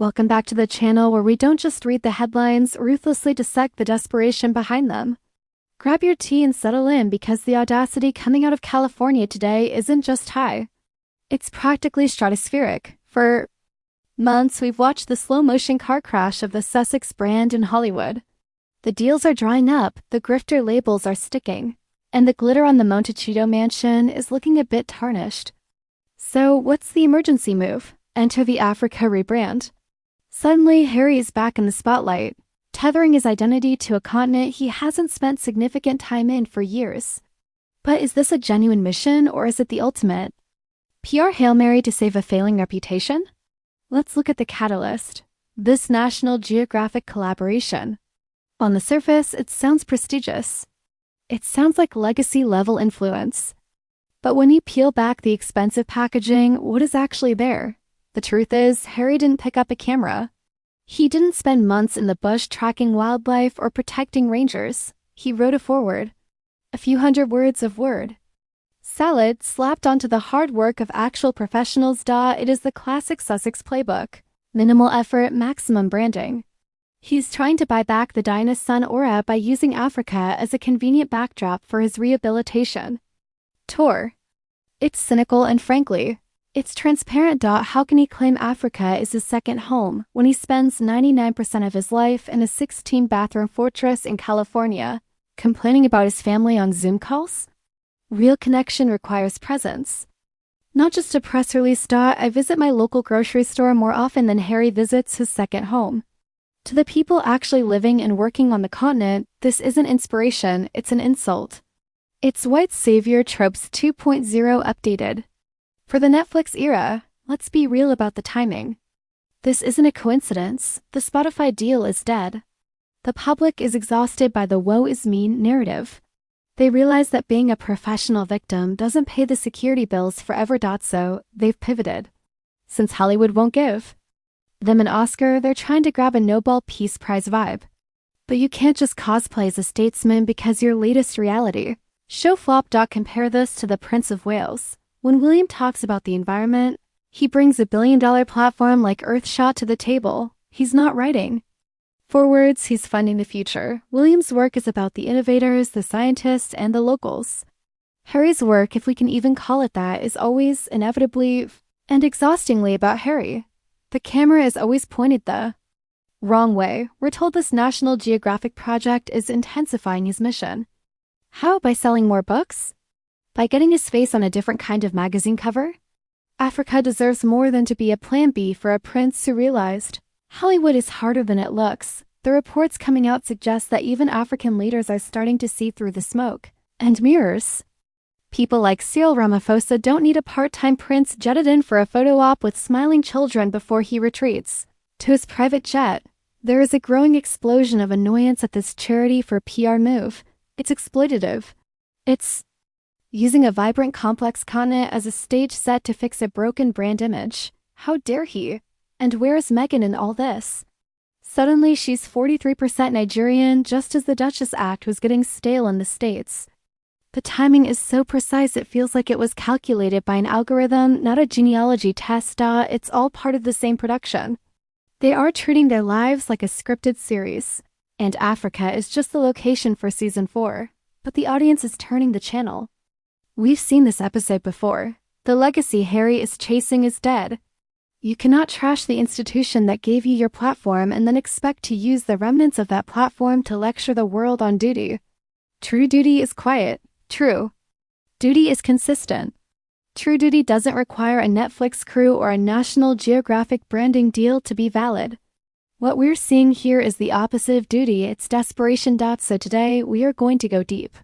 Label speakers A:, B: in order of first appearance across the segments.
A: Welcome back to the channel where we don't just read the headlines, ruthlessly dissect the desperation behind them. Grab your tea and settle in because the audacity coming out of California today isn't just high. It's practically stratospheric. For months, we've watched the slow-motion car crash of the Sussex brand in Hollywood. The deals are drying up, the grifter labels are sticking, and the glitter on the Montecito mansion is looking a bit tarnished. So what's the emergency move? Enter the Africa rebrand. Suddenly, Harry is back in the spotlight, tethering his identity to a continent he hasn't spent significant time in for years. But is this a genuine mission, or is it the ultimate PR Hail Mary to save a failing reputation? Let's look at the catalyst. This National Geographic collaboration. On the surface, it sounds prestigious. It sounds like legacy-level influence. But when you peel back the expensive packaging, what is actually there? The truth is, Harry didn't pick up a camera. He didn't spend months in the bush tracking wildlife or protecting rangers. He wrote a foreword. A few hundred words of word salad slapped onto the hard work of actual professionals. It is the classic Sussex playbook. Minimal effort, maximum branding. He's trying to buy back the Diana's Sun aura by using Africa as a convenient backdrop for his rehabilitation tour. It's cynical and frankly, it's transparent. How can he claim Africa is his second home when he spends 99% of his life in a 16-bathroom fortress in California, complaining about his family on Zoom calls? Real connection requires presence. Not just a press release. I visit my local grocery store more often than Harry visits his second home. To the people actually living and working on the continent, this isn't inspiration, it's an insult. It's white savior tropes 2.0 updated. For the Netflix era, let's be real about the timing. This isn't a coincidence. The Spotify deal is dead. The public is exhausted by the woe is me narrative. They realize that being a professional victim doesn't pay the security bills forever. So they've pivoted. Since Hollywood won't give them an Oscar, they're trying to grab a Nobel Peace Prize vibe. But you can't just cosplay as a statesman because your latest reality show flop. Compare this to the Prince of Wales. When William talks about the environment, he brings a billion-dollar platform like Earthshot to the table. He's not writing forewords, he's funding the future. William's work is about the innovators, the scientists, and the locals. Harry's work, if we can even call it that, is always inevitably and exhaustingly about Harry. The camera is always pointed the wrong way. We're told this National Geographic project is intensifying his mission. How? By selling more books? By getting his face on a different kind of magazine cover? Africa deserves more than to be a plan B for a prince who realized Hollywood is harder than it looks. The reports coming out suggest that even African leaders are starting to see through the smoke and mirrors. People like Cyril Ramaphosa don't need a part-time prince jetted in for a photo op with smiling children before he retreats to his private jet. There is a growing explosion of annoyance at this charity for PR move. It's exploitative. It's using a vibrant, complex continent as a stage set to fix a broken brand image. How dare he? And where is Meghan in all this? Suddenly, she's 43% Nigerian, just as the Duchess Act was getting stale in the States. The timing is so precise it feels like it was calculated by an algorithm, not a genealogy test. It's all part of the same production. They are treating their lives like a scripted series. And Africa is just the location for season 4. But the audience is turning the channel. We've seen this episode before. The legacy Harry is chasing is dead. You cannot trash the institution that gave you your platform and then expect to use the remnants of that platform to lecture the world on duty. True duty is quiet. True duty is consistent. True duty doesn't require a Netflix crew or a National Geographic branding deal to be valid. What we're seeing here is the opposite of duty, it's desperation. So today, we are going to go deep.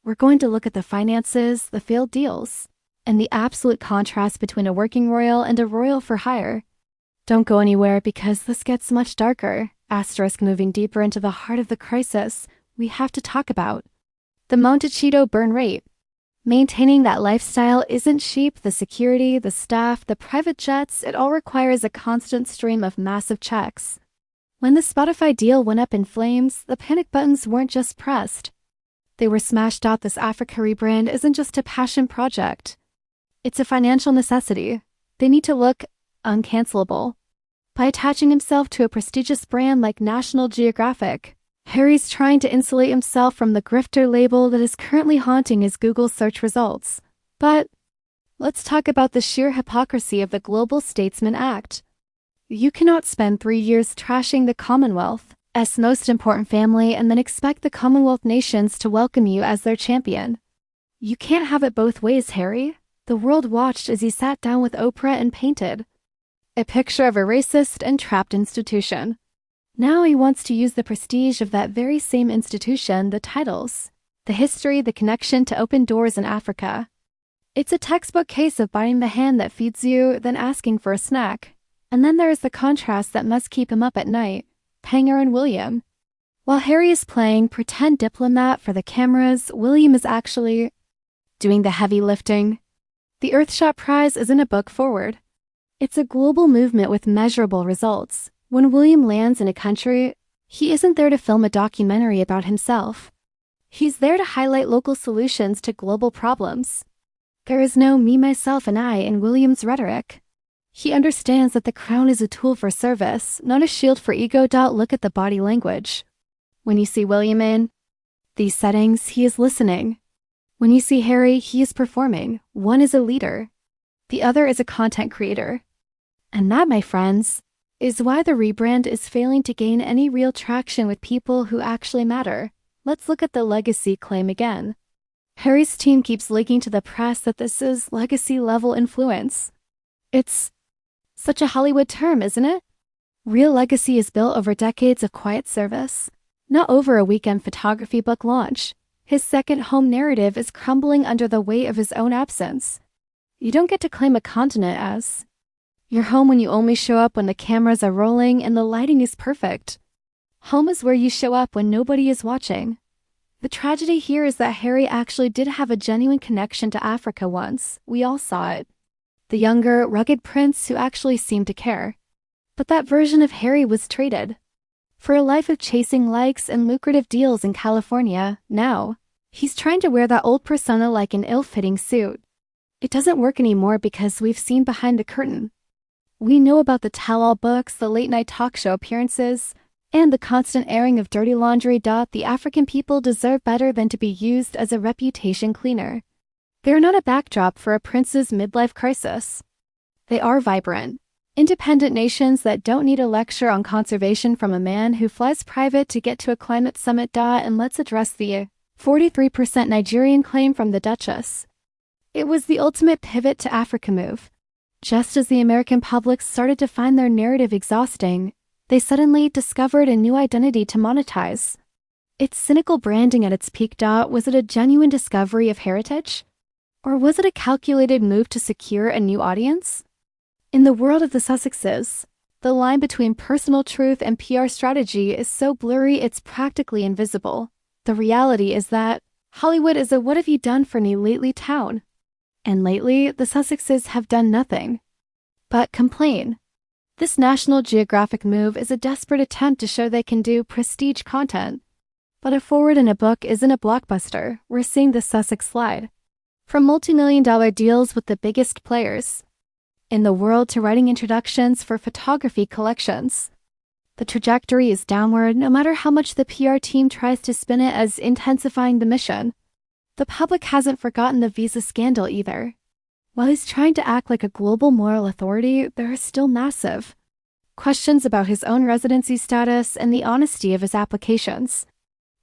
A: We're going to look at the finances, the failed deals, and the absolute contrast between a working royal and a royal for hire. Don't go anywhere because this gets much darker. Moving deeper into the heart of the crisis, we have to talk about the Montecito burn rate. Maintaining that lifestyle isn't cheap. The security, the staff, the private jets, it all requires a constant stream of massive checks. When the Spotify deal went up in flames, the panic buttons weren't just pressed. They were smashed. This Africa rebrand isn't just a passion project. It's a financial necessity. They need to look uncancelable. by attaching himself to a prestigious brand like National Geographic. Harry's trying to insulate himself from the grifter label that is currently haunting his Google search results. But let's talk about the sheer hypocrisy of the Global Statesman Act. You cannot spend 3 years trashing the Commonwealth's most important family and then expect the Commonwealth nations to welcome you as their champion. You can't have it both ways, Harry. The world watched as he sat down with Oprah and painted a picture of a racist and trapped institution. Now he wants to use the prestige of that very same institution, the titles, the history, the connection to open doors in Africa. It's a textbook case of biting the hand that feeds you, then asking for a snack. And then there is the contrast that must keep him up at night, Panger and William. While Harry is playing pretend diplomat for the cameras, William is actually doing the heavy lifting. The Earthshot Prize isn't a book forward. It's a global movement with measurable results. When William lands in a country, he isn't there to film a documentary about himself. He's there to highlight local solutions to global problems. There is no me, myself, and I in William's rhetoric. He understands that the crown is a tool for service, not a shield for ego. Look at the body language. When you see William in these settings, he is listening. When you see Harry, he is performing. One is a leader. The other is a content creator. And that, my friends, is why the rebrand is failing to gain any real traction with people who actually matter. Let's look at the legacy claim again. Harry's team keeps leaking to the press that this is legacy-level influence. It's such a Hollywood term, isn't it? Real legacy is built over decades of quiet service, not over a weekend photography book launch. His second home narrative is crumbling under the weight of his own absence. You don't get to claim a continent as your home when you only show up when the cameras are rolling and the lighting is perfect. Home is where you show up when nobody is watching. The tragedy here is that Harry actually did have a genuine connection to Africa once. We all saw it. The younger, rugged prince who actually seemed to care. But that version of Harry was traded for a life of chasing likes and lucrative deals in California. Now, he's trying to wear that old persona like an ill-fitting suit. It doesn't work anymore because we've seen behind the curtain. We know about the tell-all books, the late-night talk show appearances, and the constant airing of dirty laundry. The African people deserve better than to be used as a reputation cleaner. They are not a backdrop for a prince's midlife crisis. They are vibrant, independent nations that don't need a lecture on conservation from a man who flies private to get to a climate summit. And let's address the 43% Nigerian claim from the Duchess. It was the ultimate pivot to Africa move. Just as the American public started to find their narrative exhausting, they suddenly discovered a new identity to monetize. It's cynical branding at its peak. Was it a genuine discovery of heritage? Or was it a calculated move to secure a new audience? In the world of the Sussexes, the line between personal truth and PR strategy is so blurry it's practically invisible. The reality is that Hollywood is a what have you done for me lately town. And lately, the Sussexes have done nothing but complain. This National Geographic move is a desperate attempt to show they can do prestige content. But a forward in a book isn't a blockbuster. We're seeing the Sussex slide from multi-million-dollar deals with the biggest players in the world to writing introductions for photography collections. The trajectory is downward no matter how much the PR team tries to spin it as intensifying the mission. The public hasn't forgotten the visa scandal either. While he's trying to act like a global moral authority, there are still massive questions about his own residency status and the honesty of his applications.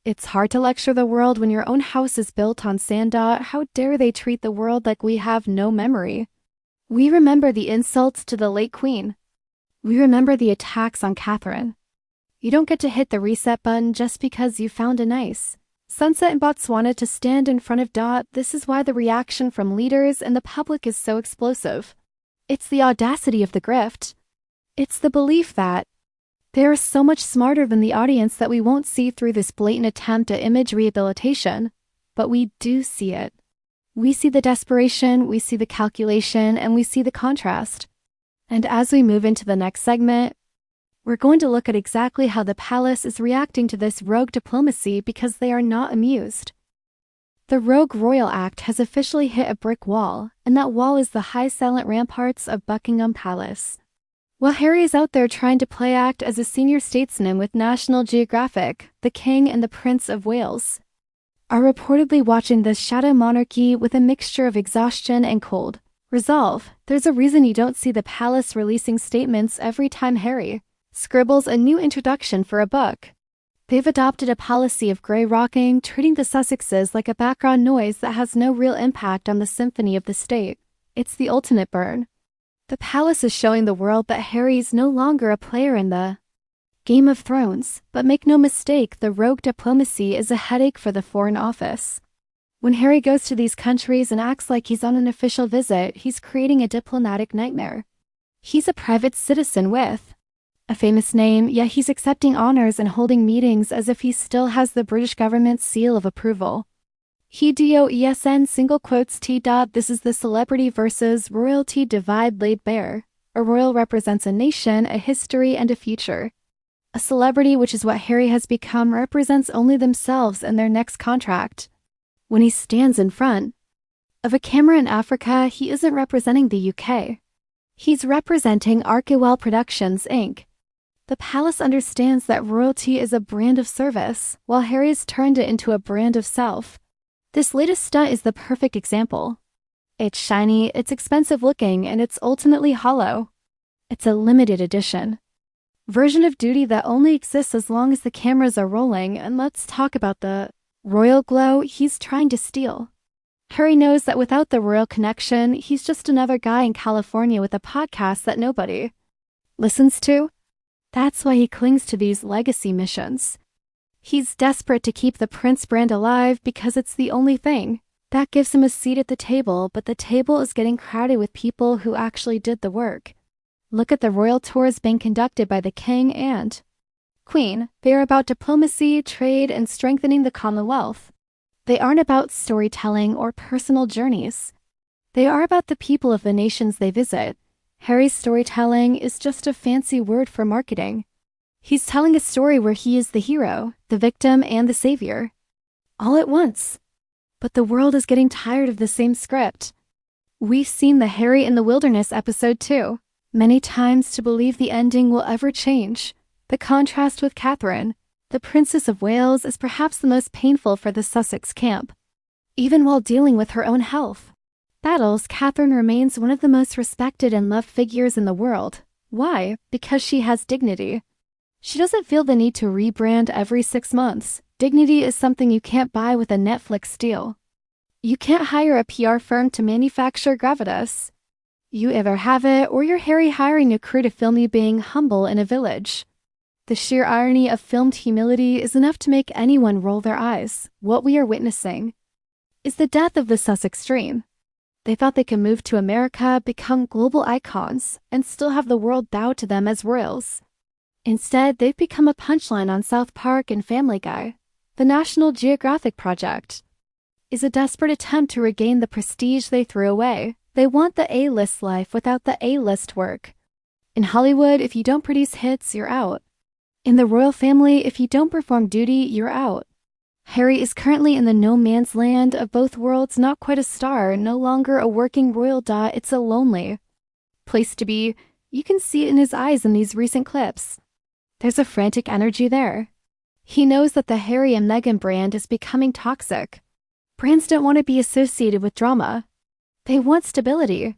A: It's hard to lecture the world when your own house is built on sand. How dare they treat the world like we have no memory? We remember the insults to the late Queen. We remember the attacks on Catherine. You don't get to hit the reset button just because you found a nice sunset in Botswana to stand in front of. This is why the reaction from leaders and the public is so explosive. It's the audacity of the grift. It's the belief that they are so much smarter than the audience that we won't see through this blatant attempt at image rehabilitation. But we do see it. We see the desperation, we see the calculation, and we see the contrast. And as we move into the next segment, we're going to look at exactly how the palace is reacting to this rogue diplomacy because they are not amused. The Rogue Royal Act has officially hit a brick wall, and that wall is the high silent ramparts of Buckingham Palace. While Harry is out there trying to play act as a senior statesman with National Geographic, the King and the Prince of Wales are reportedly watching this shadow monarchy with a mixture of exhaustion and cold resolve. There's a reason you don't see the palace releasing statements every time Harry scribbles a new introduction for a book. They've adopted a policy of grey rocking, treating the Sussexes like a background noise that has no real impact on the symphony of the state. It's the ultimate burn. The palace is showing the world that Harry's no longer a player in the Game of Thrones, but make no mistake, the rogue diplomacy is a headache for the Foreign Office. When Harry goes to these countries and acts like he's on an official visit, he's creating a diplomatic nightmare. He's a private citizen with a famous name, yet he's accepting honors and holding meetings as if he still has the British government's seal of approval. He-doesn single quotes T. This is the celebrity versus royalty divide laid bare. A royal represents a nation, a history, and a future. A celebrity, which is what Harry has become, represents only themselves and their next contract. When he stands in front of a camera in Africa, he isn't representing the UK. He's representing Arkewell Productions, Inc. The palace understands that royalty is a brand of service, while Harry's turned it into a brand of self. This latest stunt is the perfect example. It's shiny, it's expensive looking, and it's ultimately hollow. It's a limited edition version of duty that only exists as long as the cameras are rolling, and let's talk about the royal glow he's trying to steal. Harry knows that without the royal connection, he's just another guy in California with a podcast that nobody listens to. That's why he clings to these legacy missions. He's desperate to keep the Prince brand alive because it's the only thing that gives him a seat at the table, but the table is getting crowded with people who actually did the work. Look at the royal tours being conducted by the King and Queen. They are about diplomacy, trade, and strengthening the Commonwealth. They aren't about storytelling or personal journeys. They are about the people of the nations they visit. Harry's storytelling is just a fancy word for marketing. He's telling a story where he is the hero, the victim, and the savior, all at once. But the world is getting tired of the same script. We've seen the Harry in the Wilderness episode too many times to believe the ending will ever change. The contrast with Catherine, the Princess of Wales, is perhaps the most painful for the Sussex camp. Even while dealing with her own health battles, Catherine remains one of the most respected and loved figures in the world. Why? Because she has dignity. She doesn't feel the need to rebrand every 6 months. Dignity is something you can't buy with a Netflix deal. You can't hire a PR firm to manufacture gravitas. You either have it or you're Harry hiring a crew to film you being humble in a village. The sheer irony of filmed humility is enough to make anyone roll their eyes. What we are witnessing is the death of the Sussex dream. They thought they could move to America, become global icons, and still have the world bow to them as royals. Instead, they've become a punchline on South Park and Family Guy. The National Geographic project is a desperate attempt to regain the prestige they threw away. They want the A-list life without the A-list work. In Hollywood, if you don't produce hits, you're out. In the royal family, if you don't perform duty, you're out. Harry is currently in the no man's land of both worlds, not quite a star, no longer a working royal dot. It's a lonely place to be. You can see it in his eyes in these recent clips. There's a frantic energy there. He knows that the Harry and Meghan brand is becoming toxic. Brands don't want to be associated with drama. They want stability.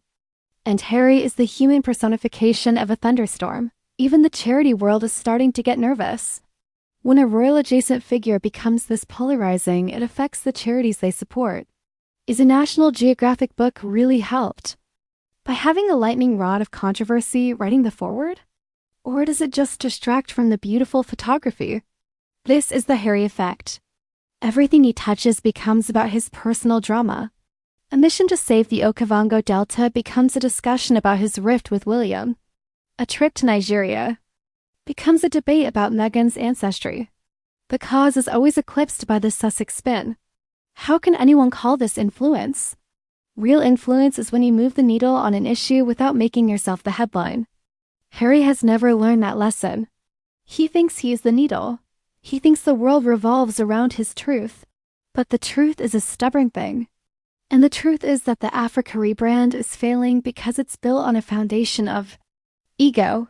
A: And Harry is the human personification of a thunderstorm. Even the charity world is starting to get nervous. When a royal-adjacent figure becomes this polarizing, it affects the charities they support. Is a National Geographic book really helped by having a lightning rod of controversy writing the foreword? Or does it just distract from the beautiful photography? This is the Harry effect. Everything he touches becomes about his personal drama. A mission to save the Okavango Delta becomes a discussion about his rift with William. A trip to Nigeria becomes a debate about Meghan's ancestry. The cause is always eclipsed by the Sussex spin. How can anyone call this influence? Real influence is when you move the needle on an issue without making yourself the headline. Harry has never learned that lesson. He thinks he is the needle. He thinks the world revolves around his truth. But the truth is a stubborn thing. And the truth is that the Africa rebrand is failing because it's built on a foundation of ego.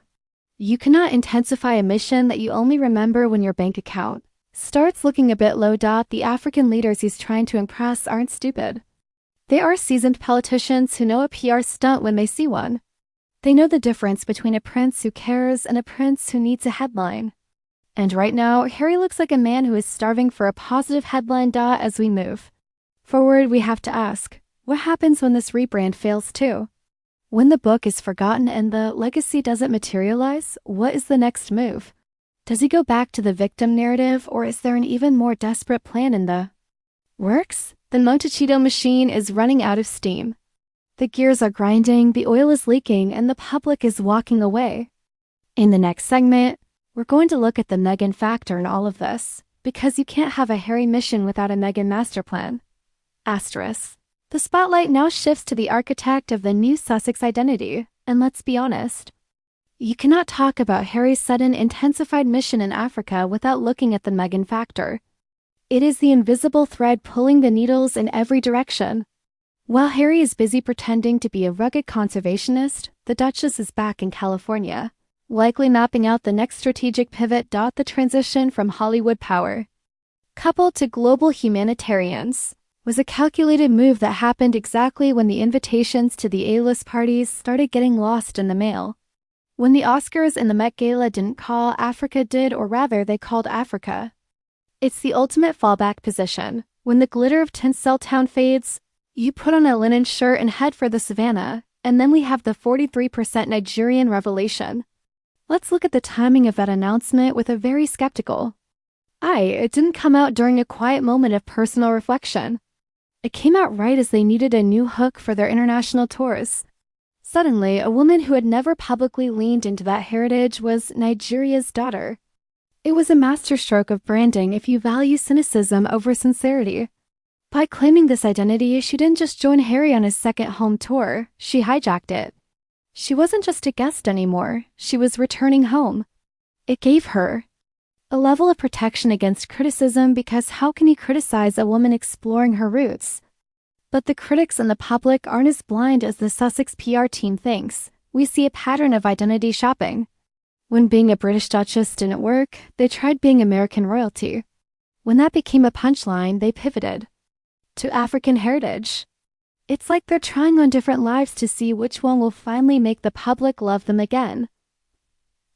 A: You cannot intensify a mission that you only remember when your bank account starts looking a bit low. The African leaders he's trying to impress aren't stupid. They are seasoned politicians who know a PR stunt when they see one. They know the difference between a prince who cares and a prince who needs a headline. And right now, Harry looks like a man who is starving for a positive headline. As we move forward, we have to ask, what happens when this rebrand fails too? When the book is forgotten and the legacy doesn't materialize, what is the next move? Does he go back to the victim narrative, or is there an even more desperate plan in the works? The Montecito machine is running out of steam. The gears are grinding, the oil is leaking, and the public is walking away. In the next segment, we're going to look at the Meghan factor in all of this, because you can't have a Harry mission without a Meghan master plan. Asterisk. The spotlight now shifts to the architect of the new Sussex identity, and let's be honest. You cannot talk about Harry's sudden intensified mission in Africa without looking at the Meghan factor. It is the invisible thread pulling the needles in every direction. While Harry is busy pretending to be a rugged conservationist, the Duchess is back in California, likely mapping out the next strategic pivot. The transition from Hollywood power, coupled to global humanitarians, was a calculated move that happened exactly when the invitations to the A-list parties started getting lost in the mail. When the Oscars and the Met Gala didn't call, Africa did, or rather they called Africa. It's the ultimate fallback position. When the glitter of Tinseltown fades, you put on a linen shirt and head for the savannah, and then we have the 43% Nigerian revelation. Let's look at the timing of that announcement with a very skeptical eye. It didn't come out during a quiet moment of personal reflection. It came out right as they needed a new hook for their international tours. Suddenly, a woman who had never publicly leaned into that heritage was Nigeria's daughter. It was a masterstroke of branding if you value cynicism over sincerity. By claiming this identity, she didn't just join Harry on his second home tour, she hijacked it. She wasn't just a guest anymore, she was returning home. It gave her a level of protection against criticism, because how can you criticize a woman exploring her roots? But the critics and the public aren't as blind as the Sussex PR team thinks. We see a pattern of identity shopping. When being a British Duchess didn't work, they tried being American royalty. When that became a punchline, they pivoted to African heritage. It's like they're trying on different lives to see which one will finally make the public love them again.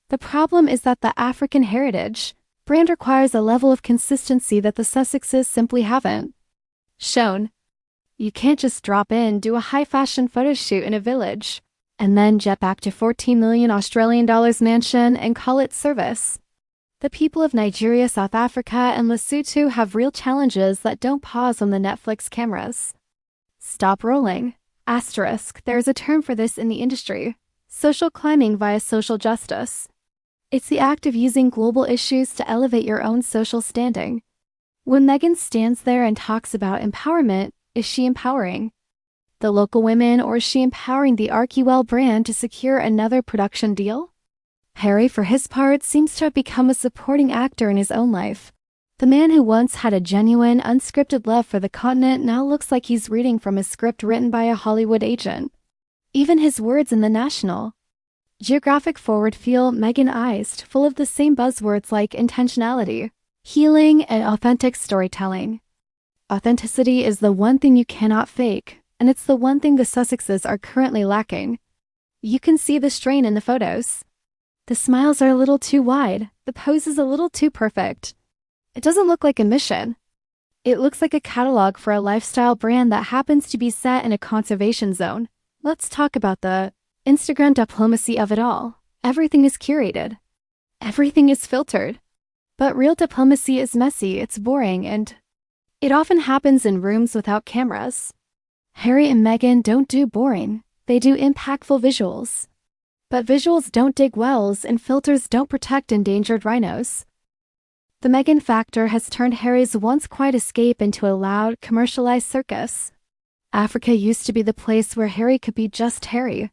A: The problem is that the African heritage brand requires a level of consistency that the Sussexes simply haven't shown. You can't just drop in, do a high-fashion photo shoot in a village, and then jet back to $14 million Australian dollars mansion and call it service. The people of Nigeria, South Africa, and Lesotho have real challenges that don't pause on the Netflix cameras. Stop rolling. Asterisk. There's a term for this in the industry: social climbing via social justice. It's the act of using global issues to elevate your own social standing. When Meghan stands there and talks about empowerment, is she empowering the local women, or is she empowering the Archewell brand to secure another production deal? Harry, for his part, seems to have become a supporting actor in his own life. The man who once had a genuine, unscripted love for the continent now looks like he's reading from a script written by a Hollywood agent. Even his words in the National Geographic forward feel Meghan-ized, full of the same buzzwords like intentionality, healing, and authentic storytelling. Authenticity is the one thing you cannot fake, and it's the one thing the Sussexes are currently lacking. You can see the strain in the photos. The smiles are a little too wide, the pose is a little too perfect. It doesn't look like a mission. It looks like a catalog for a lifestyle brand that happens to be set in a conservation zone. Let's talk about the Instagram diplomacy of it all. Everything is curated. Everything is filtered. But real diplomacy is messy, it's boring, and it often happens in rooms without cameras. Harry and Meghan don't do boring, they do impactful visuals. But visuals don't dig wells, and filters don't protect endangered rhinos. The Meghan factor has turned Harry's once quiet escape into a loud, commercialized circus. Africa used to be the place where Harry could be just Harry.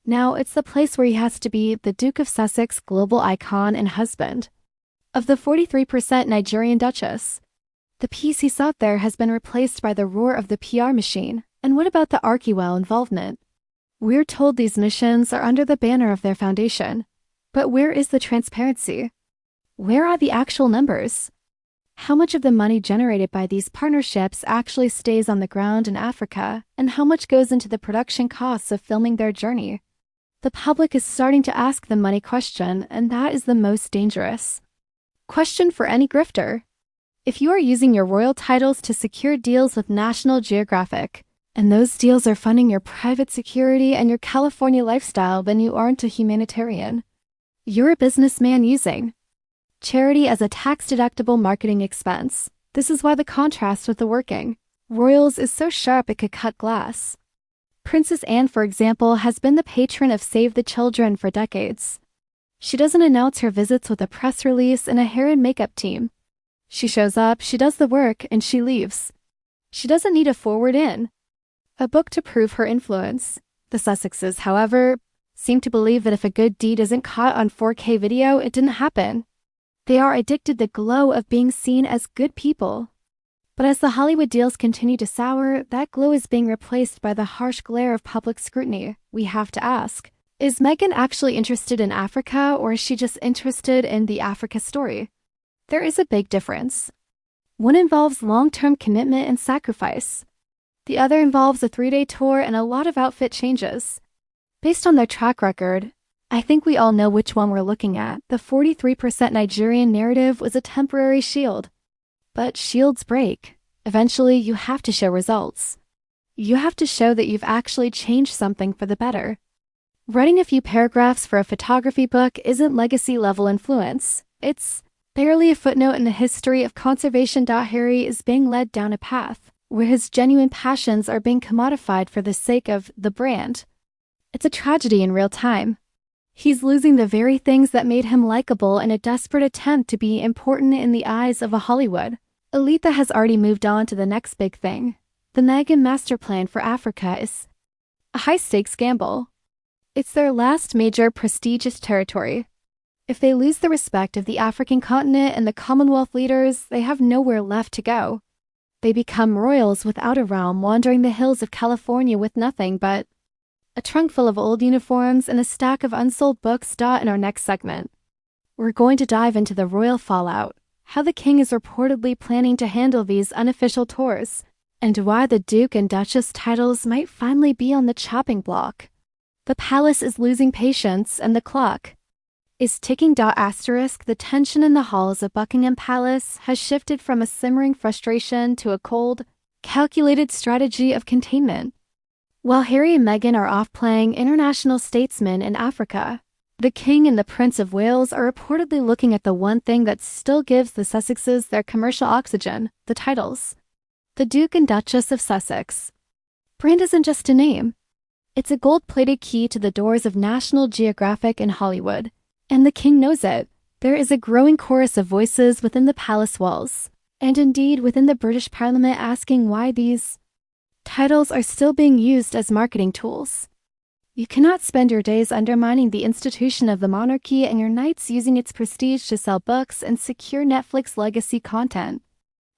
A: Now it's the place where he has to be the Duke of Sussex, global icon and husband of the 43% Nigerian Duchess. The peace he sought there has been replaced by the roar of the PR machine. And what about the Archewell involvement? We're told these missions are under the banner of their foundation. But where is the transparency? Where are the actual numbers? How much of the money generated by these partnerships actually stays on the ground in Africa, and how much goes into the production costs of filming their journey? The public is starting to ask the money question, and that is the most dangerous question for any grifter. If you are using your royal titles to secure deals with National Geographic, and those deals are funding your private security and your California lifestyle, then you aren't a humanitarian. You're a businessman using charity as a tax-deductible marketing expense. This is why the contrast with the working royals is so sharp it could cut glass. Princess Anne, for example, has been the patron of Save the Children for decades. She doesn't announce her visits with a press release and a hair and makeup team. She shows up, she does the work, and she leaves. She doesn't need a forward in a book to prove her influence. The Sussexes, however, seem to believe that if a good deed isn't caught on 4K video, it didn't happen. They are addicted to the glow of being seen as good people. But as the Hollywood deals continue to sour, that glow is being replaced by the harsh glare of public scrutiny. We have to ask, is Meghan actually interested in Africa, or is she just interested in the Africa story? There is a big difference. One involves long-term commitment and sacrifice. The other involves a 3-day tour and a lot of outfit changes. Based on their track record, I think we all know which one we're looking at. The 43% Nigerian narrative was a temporary shield. But shields break. Eventually, you have to show results. You have to show that you've actually changed something for the better. Writing a few paragraphs for a photography book isn't legacy-level influence. It's barely a footnote in the history of conservation. Harry is being led down a path where his genuine passions are being commodified for the sake of the brand. It's a tragedy in real time. He's losing the very things that made him likable in a desperate attempt to be important in the eyes of a Hollywood elite that has already moved on to the next big thing. The Meghan master plan for Africa is a high-stakes gamble. It's their last major prestigious territory. If they lose the respect of the African continent and the Commonwealth leaders, they have nowhere left to go. They become royals without a realm, wandering the hills of California with nothing but a trunk full of old uniforms and a stack of unsold books. In our next segment, we're going to dive into the royal fallout, how the king is reportedly planning to handle these unofficial tours, and why the Duke and Duchess titles might finally be on the chopping block. The palace is losing patience and the clock is ticking. The tension in the halls of Buckingham Palace has shifted from a simmering frustration to a cold, calculated strategy of containment. While Harry and Meghan are off playing international statesmen in Africa, the King and the Prince of Wales are reportedly looking at the one thing that still gives the Sussexes their commercial oxygen: the titles. The Duke and Duchess of Sussex. Brand isn't just a name. It's a gold-plated key to the doors of National Geographic in Hollywood. And the king knows it. There is a growing chorus of voices within the palace walls, and indeed within the British Parliament, asking why these titles are still being used as marketing tools. You cannot spend your days undermining the institution of the monarchy and your nights using its prestige to sell books and secure Netflix legacy content.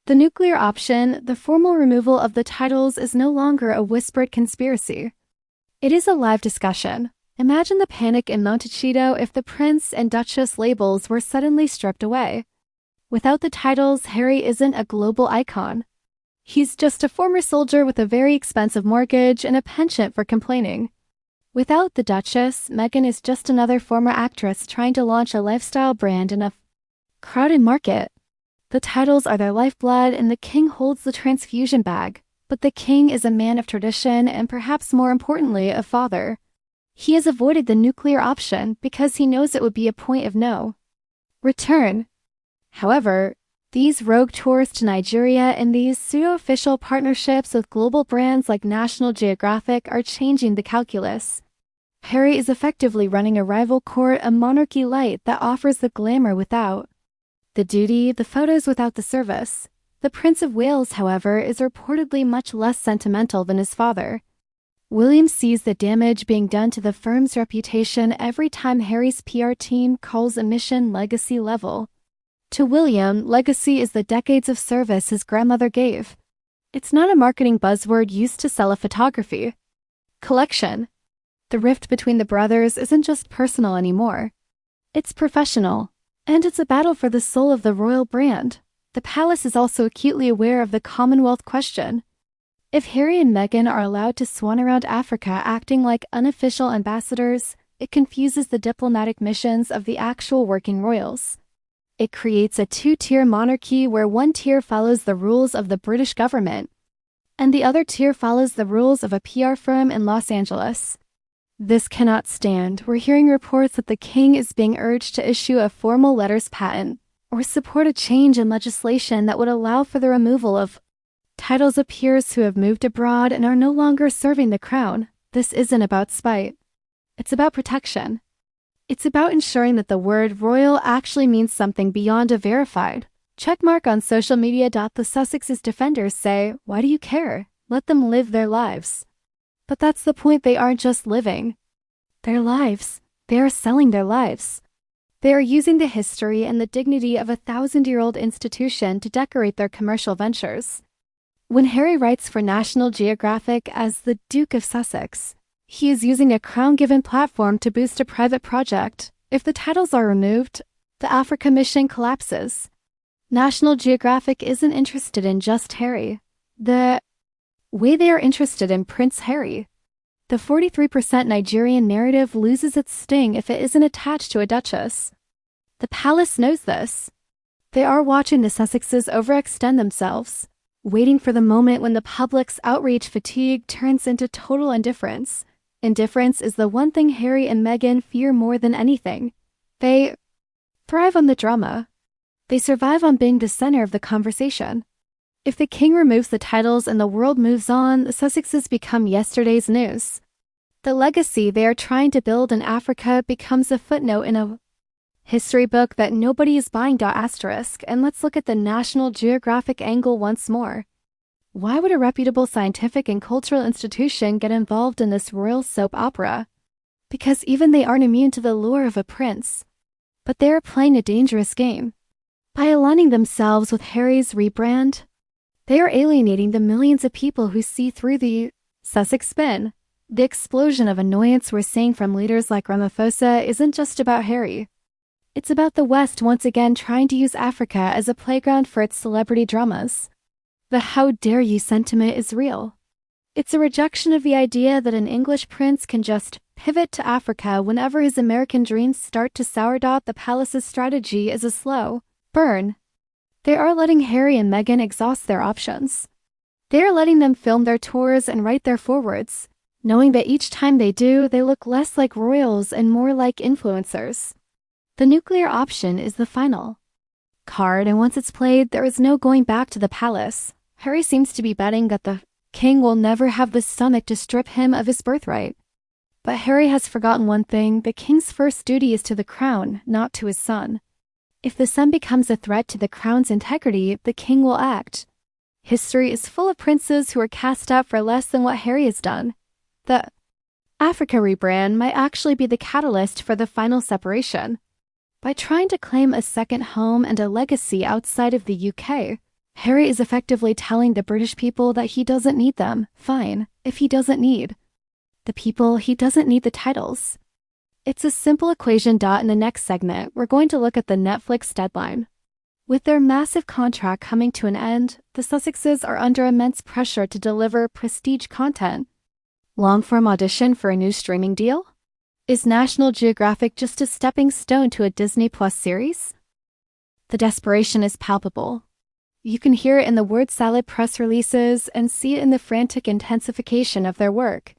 A: The nuclear option, the formal removal of the titles, is no longer a whispered conspiracy. It is a live discussion. Imagine the panic in Montecito if the Prince and Duchess labels were suddenly stripped away. Without the titles, Harry isn't a global icon. He's just a former soldier with a very expensive mortgage and a penchant for complaining. Without the Duchess, Meghan is just another former actress trying to launch a lifestyle brand in a crowded market. The titles are their lifeblood, and the king holds the transfusion bag. But the king is a man of tradition and, perhaps more importantly, a father. He has avoided the nuclear option because he knows it would be a point of no return. However, these rogue tours to Nigeria and these pseudo-official partnerships with global brands like National Geographic are changing the calculus. Harry is effectively running a rival court, a monarchy light that offers the glamour without the duty, the photos without the service. The Prince of Wales, however, is reportedly much less sentimental than his father. William sees the damage being done to the firm's reputation every time Harry's PR team calls a mission legacy level. To William, legacy is the decades of service his grandmother gave. It's not a marketing buzzword used to sell a photography collection. The rift between the brothers isn't just personal anymore. It's professional. And it's a battle for the soul of the royal brand. The palace is also acutely aware of the Commonwealth question. If Harry and Meghan are allowed to swan around Africa acting like unofficial ambassadors, it confuses the diplomatic missions of the actual working royals. It creates a two-tier monarchy where one tier follows the rules of the British government, and the other tier follows the rules of a PR firm in Los Angeles. This cannot stand. We're hearing reports that the king is being urged to issue a formal letters patent or support a change in legislation that would allow for the removal of titles of peers who have moved abroad and are no longer serving the crown. This isn't about spite. It's about protection. It's about ensuring that the word royal actually means something beyond a verified checkmark on social media. The Sussex's defenders say, "Why do you care? Let them live their lives." But that's the point. They aren't just living their lives. They are selling their lives. They are using the history and the dignity of a 1,000-year-old institution to decorate their commercial ventures. When Harry writes for National Geographic as the Duke of Sussex, he is using a crown-given platform to boost a private project. If the titles are removed, the Africa mission collapses. National Geographic isn't interested in just Harry. The way they are interested in Prince Harry. The 43% Nigerian narrative loses its sting if it isn't attached to a duchess. The palace knows this. They are watching the Sussexes overextend themselves, waiting for the moment when the public's outrage fatigue turns into total indifference. Indifference is the one thing Harry and Meghan fear more than anything. They thrive on the drama. They survive on being the center of the conversation. If the king removes the titles and the world moves on, the Sussexes become yesterday's news. The legacy they are trying to build in Africa becomes a footnote in a history book that nobody is buying. And let's look at the National Geographic angle once more. Why would a reputable scientific and cultural institution get involved in this royal soap opera? Because even they aren't immune to the lure of a prince. But they are playing a dangerous game. By aligning themselves with Harry's rebrand, they are alienating the millions of people who see through the Sussex spin. The explosion of annoyance we're seeing from leaders like Ramaphosa isn't just about Harry. It's about the West once again trying to use Africa as a playground for its celebrity dramas. The "how dare you" sentiment is real. It's a rejection of the idea that an English prince can just pivot to Africa whenever his American dreams start to sour. The palace's strategy is a slow burn. They are letting Harry and Meghan exhaust their options. They are letting them film their tours and write their forwards, knowing that each time they do, they look less like royals and more like influencers. The nuclear option is the final card, and once it's played, there is no going back to the palace. Harry seems to be betting that the king will never have the stomach to strip him of his birthright. But Harry has forgotten one thing: the king's first duty is to the crown, not to his son. If the son becomes a threat to the crown's integrity, the king will act. History is full of princes who are cast out for less than what Harry has done. The Africa rebrand might actually be the catalyst for the final separation. By trying to claim a second home and a legacy outside of the UK, Harry is effectively telling the British people that he doesn't need them. Fine, if he doesn't need the people, he doesn't need the titles. It's a simple equation. In the next segment, we're going to look at the Netflix deadline. With their massive contract coming to an end, the Sussexes are under immense pressure to deliver prestige content. Long-form audition for a new streaming deal? Is National Geographic just a stepping stone to a Disney Plus series? The desperation is palpable. You can hear it in the word salad press releases and see it in the frantic intensification of their work.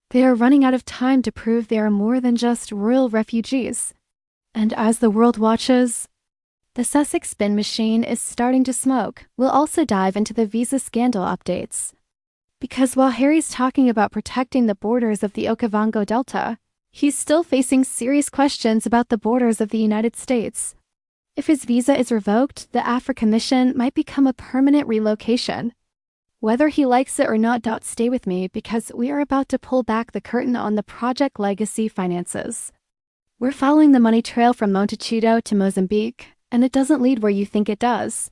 A: They are running out of time to prove they are more than just royal refugees. And as the world watches, the Sussex spin machine is starting to smoke. We'll also dive into the visa scandal updates. Because while Harry's talking about protecting the borders of the Okavango Delta, he's still facing serious questions about the borders of the United States. If his visa is revoked, the Africa mission might become a permanent relocation. Whether he likes it or not, stay with me because we are about to pull back the curtain on the Project Legacy finances. We're following the money trail from Montecito to Mozambique, and it doesn't lead where you think it does.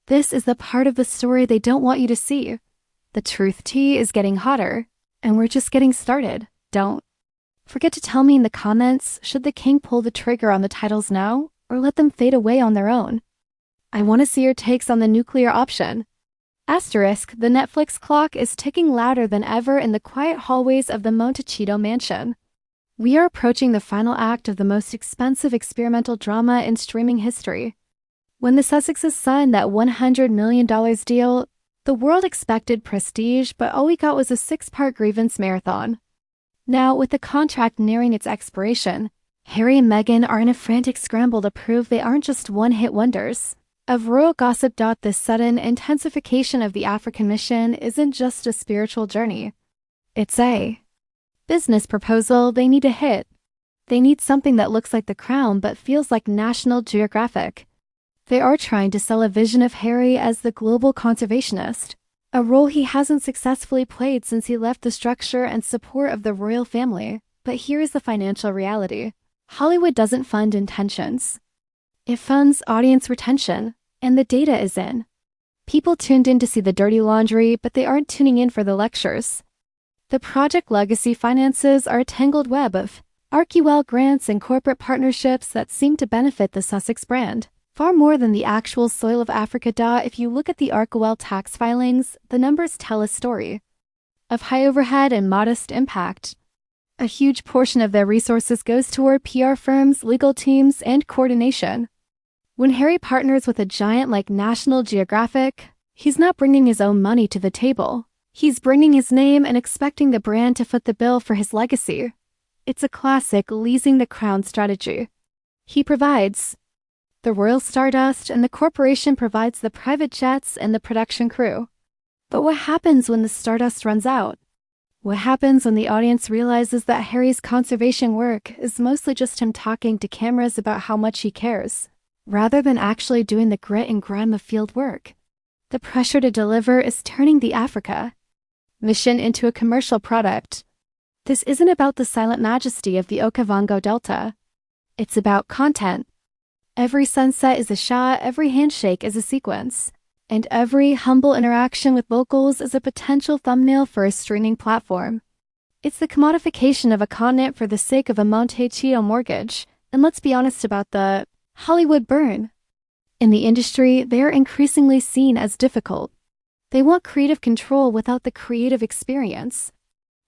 A: This is the part of the story they don't want you to see. The truth tea is getting hotter, and we're just getting started. Don't Forget to tell me in the comments, should the king pull the trigger on the titles now, or let them fade away on their own? I want to see your takes on the nuclear option. Asterisk, the Netflix clock is ticking louder than ever in the quiet hallways of the Montecito mansion. We are approaching the final act of the most expensive experimental drama in streaming history. When the Sussexes signed that $100 million deal, the world expected prestige, but all we got was a 6-part grievance marathon. Now, with the contract nearing its expiration, Harry and Meghan are in a frantic scramble to prove they aren't just one-hit wonders. Of royal gossip. This sudden intensification of the African mission isn't just a spiritual journey. It's a business proposal they need to hit. They need something that looks like The Crown but feels like National Geographic. They are trying to sell a vision of Harry as the global conservationist, a role he hasn't successfully played since he left the structure and support of the royal family. But here is the financial reality. Hollywood doesn't fund intentions. It funds audience retention, and the data is in. People tuned in to see the dirty laundry, but they aren't tuning in for the lectures. The project legacy finances are a tangled web of ArchiWell grants and corporate partnerships that seem to benefit the Sussex brand far more than the actual soil of Africa. If you look at the ArchiWell tax filings, the numbers tell a story of high overhead and modest impact. A huge portion of their resources goes toward PR firms, legal teams, and coordination. When Harry partners with a giant like National Geographic, he's not bringing his own money to the table. He's bringing his name and expecting the brand to foot the bill for his legacy. It's a classic leasing the crown strategy. He provides the royal stardust, and the corporation provides the private jets and the production crew. But what happens when the stardust runs out? What happens when the audience realizes that Harry's conservation work is mostly just him talking to cameras about how much he cares, rather than actually doing the grit and grime of field work? The pressure to deliver is turning the Africa mission into a commercial product. This isn't about the silent majesty of the Okavango Delta. It's about content. Every sunset is a shot, every handshake is a sequence, and every humble interaction with locals is a potential thumbnail for a streaming platform. It's the commodification of a continent for the sake of a Montecito mortgage, and let's be honest about the Hollywood burn. In the industry, they are increasingly seen as difficult. They want creative control without the creative experience.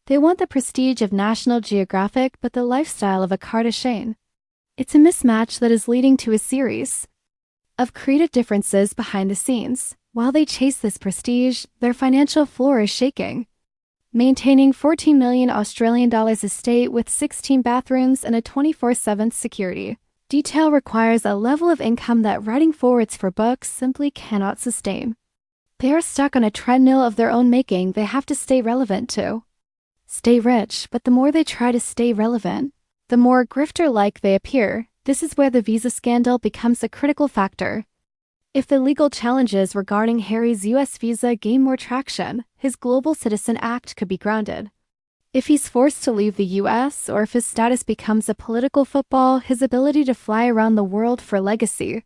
A: They want the prestige of National Geographic but the lifestyle of a Kardashian. It's a mismatch that is leading to a series of creative differences behind the scenes. While they chase this prestige, their financial floor is shaking. Maintaining $14 million Australian estate with 16 bathrooms and a 24/7 security detail requires a level of income that writing forwards for books simply cannot sustain. They are stuck on a treadmill of their own making they have to stay relevant to. Stay rich, but the more they try to stay relevant, the more grifter-like they appear. This is where the visa scandal becomes a critical factor. If the legal challenges regarding Harry's U.S. visa gain more traction, his Global Citizen Act could be grounded. If he's forced to leave the U.S., or if his status becomes a political football, his ability to fly around the world for legacy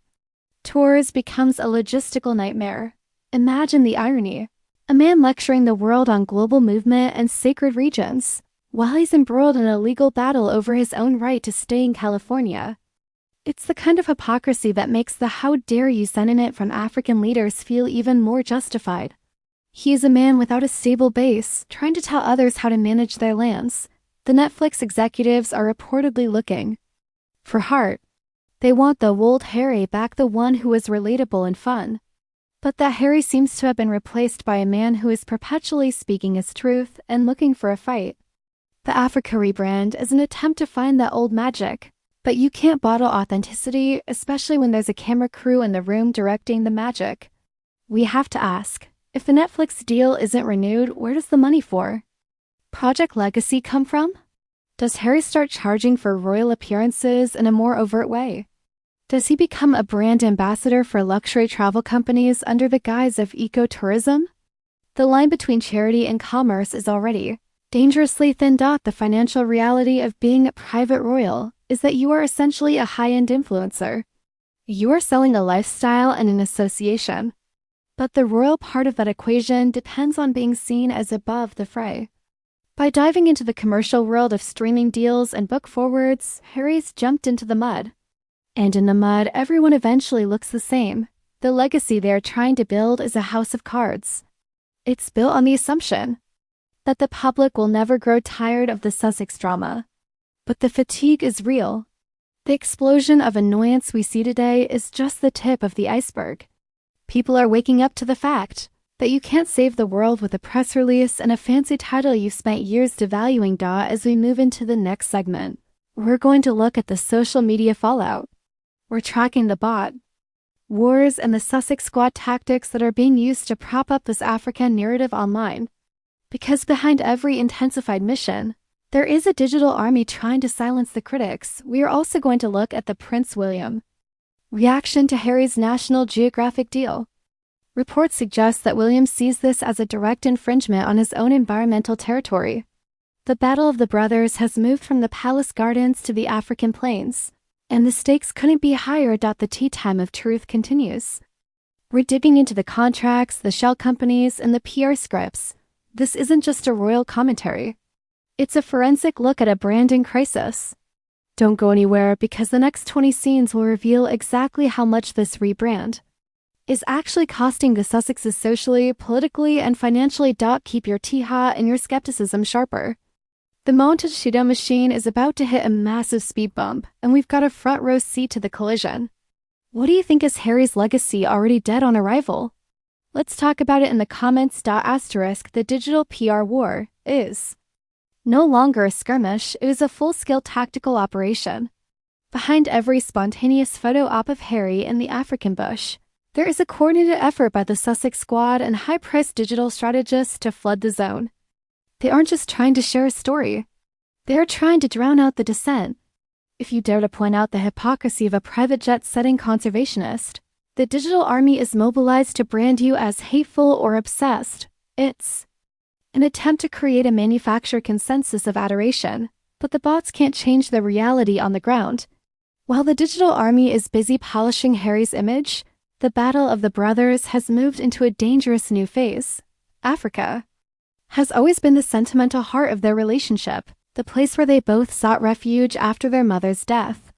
A: tours becomes a logistical nightmare. Imagine the irony. A man lecturing the world on global movement and sacred regions, while he's embroiled in a legal battle over his own right to stay in California. It's the kind of hypocrisy that makes the "how dare you" sentiment from African leaders feel even more justified. He is a man without a stable base, trying to tell others how to manage their lands. The Netflix executives are reportedly looking for heart. They want the old Harry back, the one who was relatable and fun. But that Harry seems to have been replaced by a man who is perpetually speaking his truth and looking for a fight. The Africa rebrand is an attempt to find that old magic, but you can't bottle authenticity, especially when there's a camera crew in the room directing the magic. We have to ask, if the Netflix deal isn't renewed, where does the money for Project Legacy come from? Does Harry start charging for royal appearances in a more overt way? Does he become a brand ambassador for luxury travel companies under the guise of ecotourism? The line between charity and commerce is already dangerously thin. The financial reality of being a private royal is that you are essentially a high-end influencer. You are selling a lifestyle and an association. But the royal part of that equation depends on being seen as above the fray. By diving into the commercial world of streaming deals and book forwards, Harry's jumped into the mud. And in the mud, everyone eventually looks the same. The legacy they are trying to build is a house of cards. It's built on the assumption that the public will never grow tired of the Sussex drama. But the fatigue is real. The explosion of annoyance we see today is just the tip of the iceberg. People are waking up to the fact that you can't save the world with a press release and a fancy title you've spent years devaluing. As we move into the next segment, we're going to look at the social media fallout. We're tracking the bot wars and the Sussex squad tactics that are being used to prop up this African narrative online. Because behind every intensified mission, there is a digital army trying to silence the critics. We are also going to look at the Prince William reaction to Harry's National Geographic deal. Reports suggest that William sees this as a direct infringement on his own environmental territory. The battle of the brothers has moved from the palace gardens to the African plains, and the stakes couldn't be higher. The tea time of truth continues. We're digging into the contracts, the shell companies, and the PR scripts. This isn't just a royal commentary. It's a forensic look at a branding crisis. Don't go anywhere, because the next 20 scenes will reveal exactly how much this rebrand is actually costing the Sussexes socially, politically, and financially. Keep your tea hot and your skepticism sharper. The Montecito machine is about to hit a massive speed bump, and we've got a front row seat to the collision. What do you think? Is Harry's legacy already dead on arrival? Let's talk about it in the comments. The digital PR war is no longer a skirmish, it is a full-scale tactical operation. Behind every spontaneous photo op of Harry in the African bush, there is a coordinated effort by the Sussex squad and high-priced digital strategists to flood the zone. They aren't just trying to share a story. They are trying to drown out the dissent. If you dare to point out the hypocrisy of a private jet-setting conservationist, the digital army is mobilized to brand you as hateful or obsessed. It's an attempt to create a manufactured consensus of adoration, but the bots can't change the reality on the ground. While the digital army is busy polishing Harry's image, the battle of the brothers has moved into a dangerous new phase. Africa has always been the sentimental heart of their relationship, the place where they both sought refuge after their mother's death.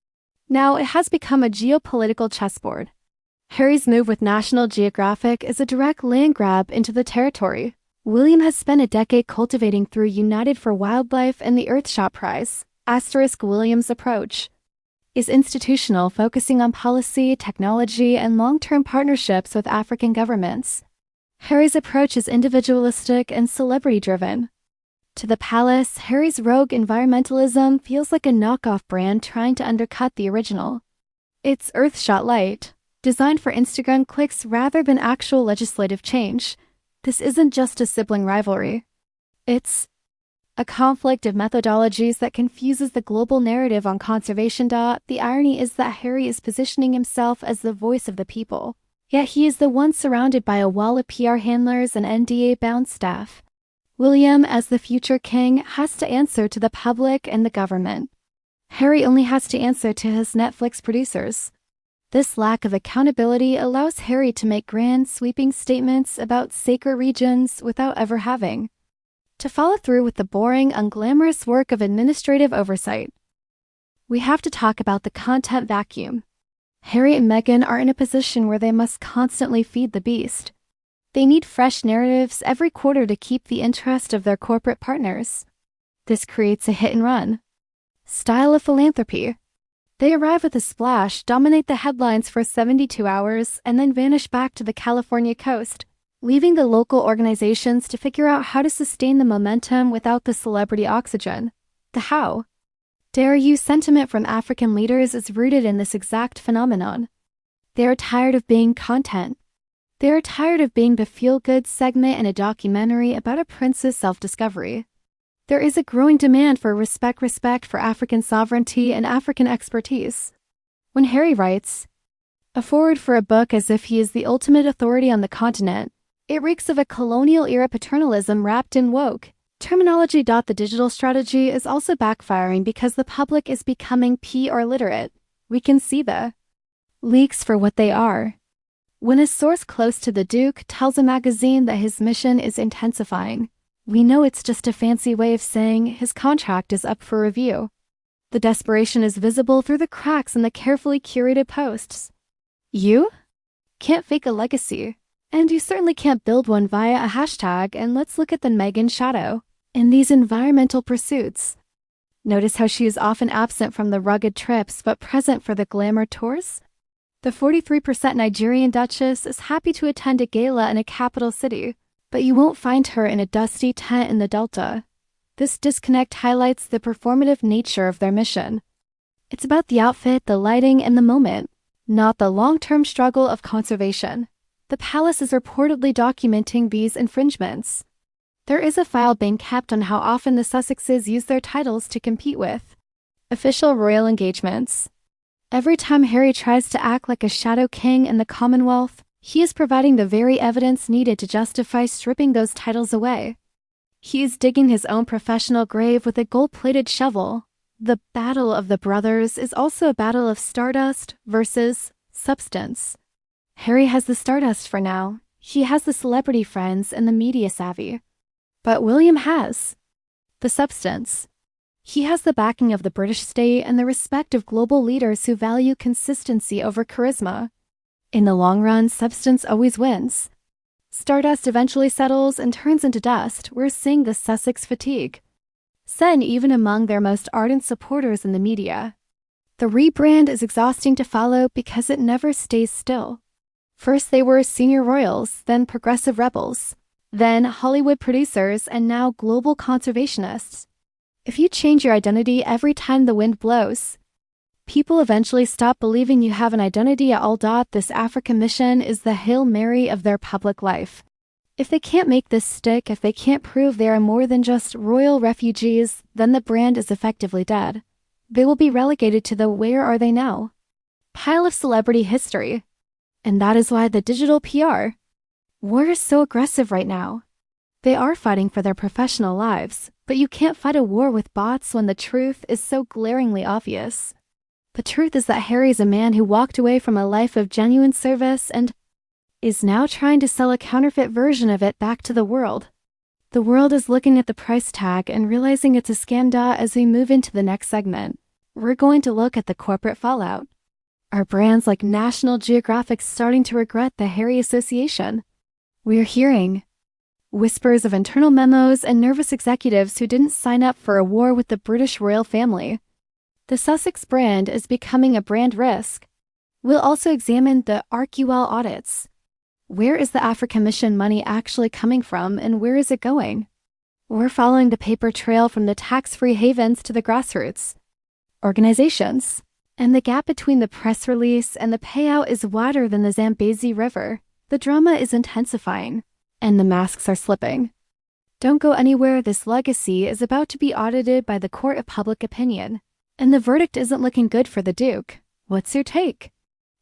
A: Now it has become a geopolitical chessboard. Harry's move with National Geographic is a direct land grab into the territory. William has spent a decade cultivating through United for Wildlife and the Earthshot Prize. William's approach is institutional, focusing on policy, technology, and long-term partnerships with African governments. Harry's approach is individualistic and celebrity-driven. To the palace, Harry's rogue environmentalism feels like a knockoff brand trying to undercut the original. It's Earthshot Light, designed for Instagram clicks rather than actual legislative change. This isn't just a sibling rivalry. It's a conflict of methodologies that confuses the global narrative on conservation. The irony is that Harry is positioning himself as the voice of the people, yet he is the one surrounded by a wall of PR handlers and NDA-bound staff. William, as the future king, has to answer to the public and the government. Harry only has to answer to his Netflix producers. This lack of accountability allows Harry to make grand, sweeping statements about sacred regions without ever having to follow through with the boring, unglamorous work of administrative oversight. We have to talk about the content vacuum. Harry and Meghan are in a position where they must constantly feed the beast. They need fresh narratives every quarter to keep the interest of their corporate partners. This creates a hit-and-run style of philanthropy. They arrive with a splash, dominate the headlines for 72 hours, and then vanish back to the California coast, leaving the local organizations to figure out how to sustain the momentum without the celebrity oxygen. The how dare you sentiment from African leaders is rooted in this exact phenomenon. They are tired of being content. They are tired of being the feel-good segment in a documentary about a prince's self-discovery. There is a growing demand for respect for African sovereignty and African expertise. When Harry writes a foreword for a book as if he is the ultimate authority on the continent, it reeks of a colonial-era paternalism wrapped in woke terminology. The digital strategy is also backfiring because the public is becoming PR literate. We can see the leaks for what they are. When a source close to the Duke tells a magazine that his mission is intensifying, We know it's just a fancy way of saying his contract is up for review. The desperation is visible through the cracks in the carefully curated posts. You can't fake a legacy, and you certainly can't build one via a hashtag, and let's look at the Meghan shadow in these environmental pursuits. Notice how she is often absent from the rugged trips but present for the glamour tours? The 43% Nigerian Duchess is happy to attend a gala in a capital city, but you won't find her in a dusty tent in the Delta. This disconnect highlights the performative nature of their mission. It's about the outfit, the lighting, and the moment, not the long-term struggle of conservation. The palace is reportedly documenting these infringements. There is a file being kept on how often the Sussexes use their titles to compete with official royal engagements. Every time Harry tries to act like a shadow king in the Commonwealth, he is providing the very evidence needed to justify stripping those titles away. He is digging his own professional grave with a gold-plated shovel. The battle of the brothers is also a battle of stardust versus substance. Harry has the stardust for now. He has the celebrity friends and the media savvy. But William has the substance. He has the backing of the British state and the respect of global leaders who value consistency over charisma. In the long run, substance always wins. Stardust eventually settles and turns into dust. We're seeing the Sussex fatigue set even among their most ardent supporters in the media. The rebrand is exhausting to follow because it never stays still. First they were senior royals, then progressive rebels, then Hollywood producers, and now global conservationists. If you change your identity every time the wind blows, people eventually stop believing you have an identity at all. This Africa mission is the Hail Mary of their public life. If they can't make this stick, if they can't prove they are more than just royal refugees, then the brand is effectively dead. They will be relegated to the where are they now pile of celebrity history. And that is why the digital PR war is so aggressive right now. They are fighting for their professional lives, but you can't fight a war with bots when the truth is so glaringly obvious. The truth is that Harry is a man who walked away from a life of genuine service and is now trying to sell a counterfeit version of it back to the world. The world is looking at the price tag and realizing it's a scandal. As we move into the next segment, we're going to look at the corporate fallout. Are brands like National Geographic starting to regret the Harry association? We're hearing whispers of internal memos and nervous executives who didn't sign up for a war with the British royal family. The Sussex brand is becoming a brand risk. We'll also examine the RQL audits. Where is the Africa mission money actually coming from, and where is it going? We're following the paper trail from the tax-free havens to the grassroots organizations. And the gap between the press release and the payout is wider than the Zambezi River. The drama is intensifying, and the masks are slipping. Don't go anywhere. This legacy is about to be audited by the court of public opinion, and the verdict isn't looking good for the Duke. What's your take?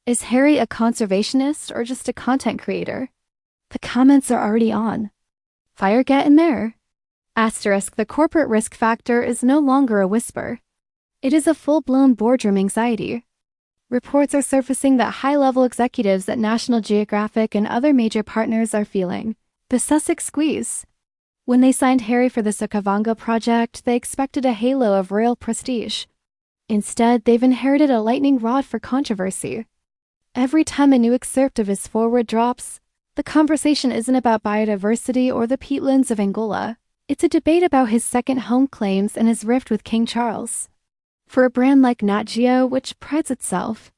A: Is Harry a conservationist or just a content creator? The comments are already on fire. Get in there. Asterisk, the corporate risk factor is no longer a whisper. It is a full-blown boardroom anxiety. Reports are surfacing that high-level executives at National Geographic and other major partners are feeling the Sussex squeeze. When they signed Harry for the Okavango project, they expected a halo of royal prestige. Instead, they've inherited a lightning rod for controversy. Every time a new excerpt of his forward drops, the conversation isn't about biodiversity or the peatlands of Angola. It's a debate about his second home claims and his rift with King Charles. For a brand like Nat Geo, which prides itself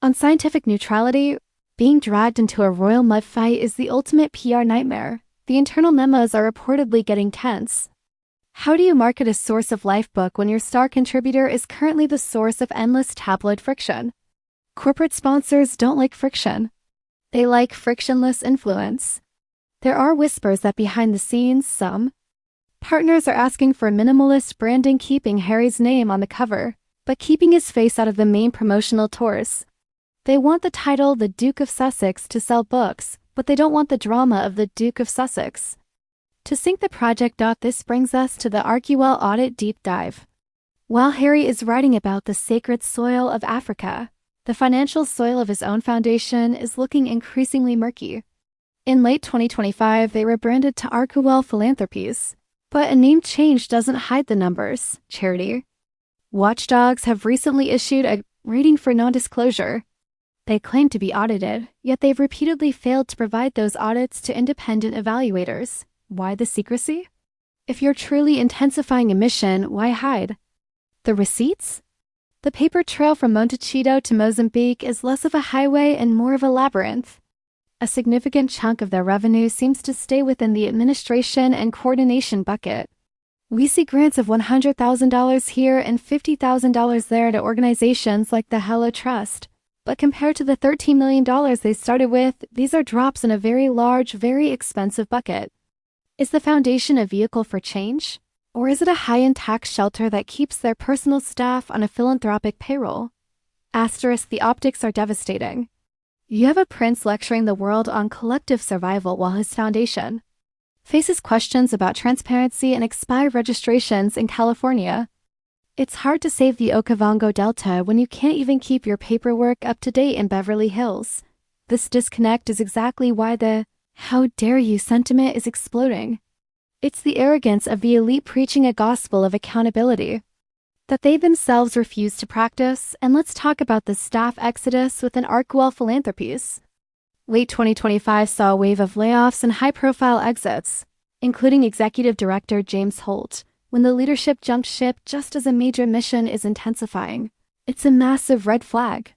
A: on scientific neutrality, being dragged into a royal mud fight is the ultimate PR nightmare. The internal memos are reportedly getting tense. How do you market a source of life book when your star contributor is currently the source of endless tabloid friction? Corporate sponsors don't like friction. They like frictionless influence. There are whispers that behind the scenes, some partners are asking for minimalist branding, keeping Harry's name on the cover, but keeping his face out of the main promotional tours. They want the title The Duke of Sussex to sell books, but they don't want the drama of the Duke of Sussex to sink the project. This brings us to the RQL audit deep dive. While Harry is writing about the sacred soil of Africa, the financial soil of his own foundation is looking increasingly murky. In late 2025, they rebranded to RQL Philanthropies. But a name change doesn't hide the numbers, Charity. Watchdogs have recently issued a rating for non-disclosure. They claim to be audited, yet they've repeatedly failed to provide those audits to independent evaluators. Why the secrecy? If you're truly intensifying emission, why hide? The receipts? The paper trail from Montecito to Mozambique is less of a highway and more of a labyrinth. A significant chunk of their revenue seems to stay within the administration and coordination bucket. We see grants of $100,000 here and $50,000 there to organizations like the Hello Trust. But compared to the $13 million they started with, these are drops in a very large, very expensive bucket. Is the foundation a vehicle for change? Or is it a high-end tax shelter that keeps their personal staff on a philanthropic payroll? Asterisk, the optics are devastating. You have a prince lecturing the world on collective survival while his foundation faces questions about transparency and expired registrations in California. It's hard to save the Okavango Delta when you can't even keep your paperwork up to date in Beverly Hills. This disconnect is exactly why the "how dare you" sentiment is exploding. It's the arrogance of the elite preaching a gospel of accountability that they themselves refuse to practice. And let's talk about the staff exodus within Arkwell Philanthropies. Late 2025 saw a wave of layoffs and high-profile exits, including Executive Director James Holt, when the leadership jumped ship just as a major mission is intensifying. It's a massive red flag.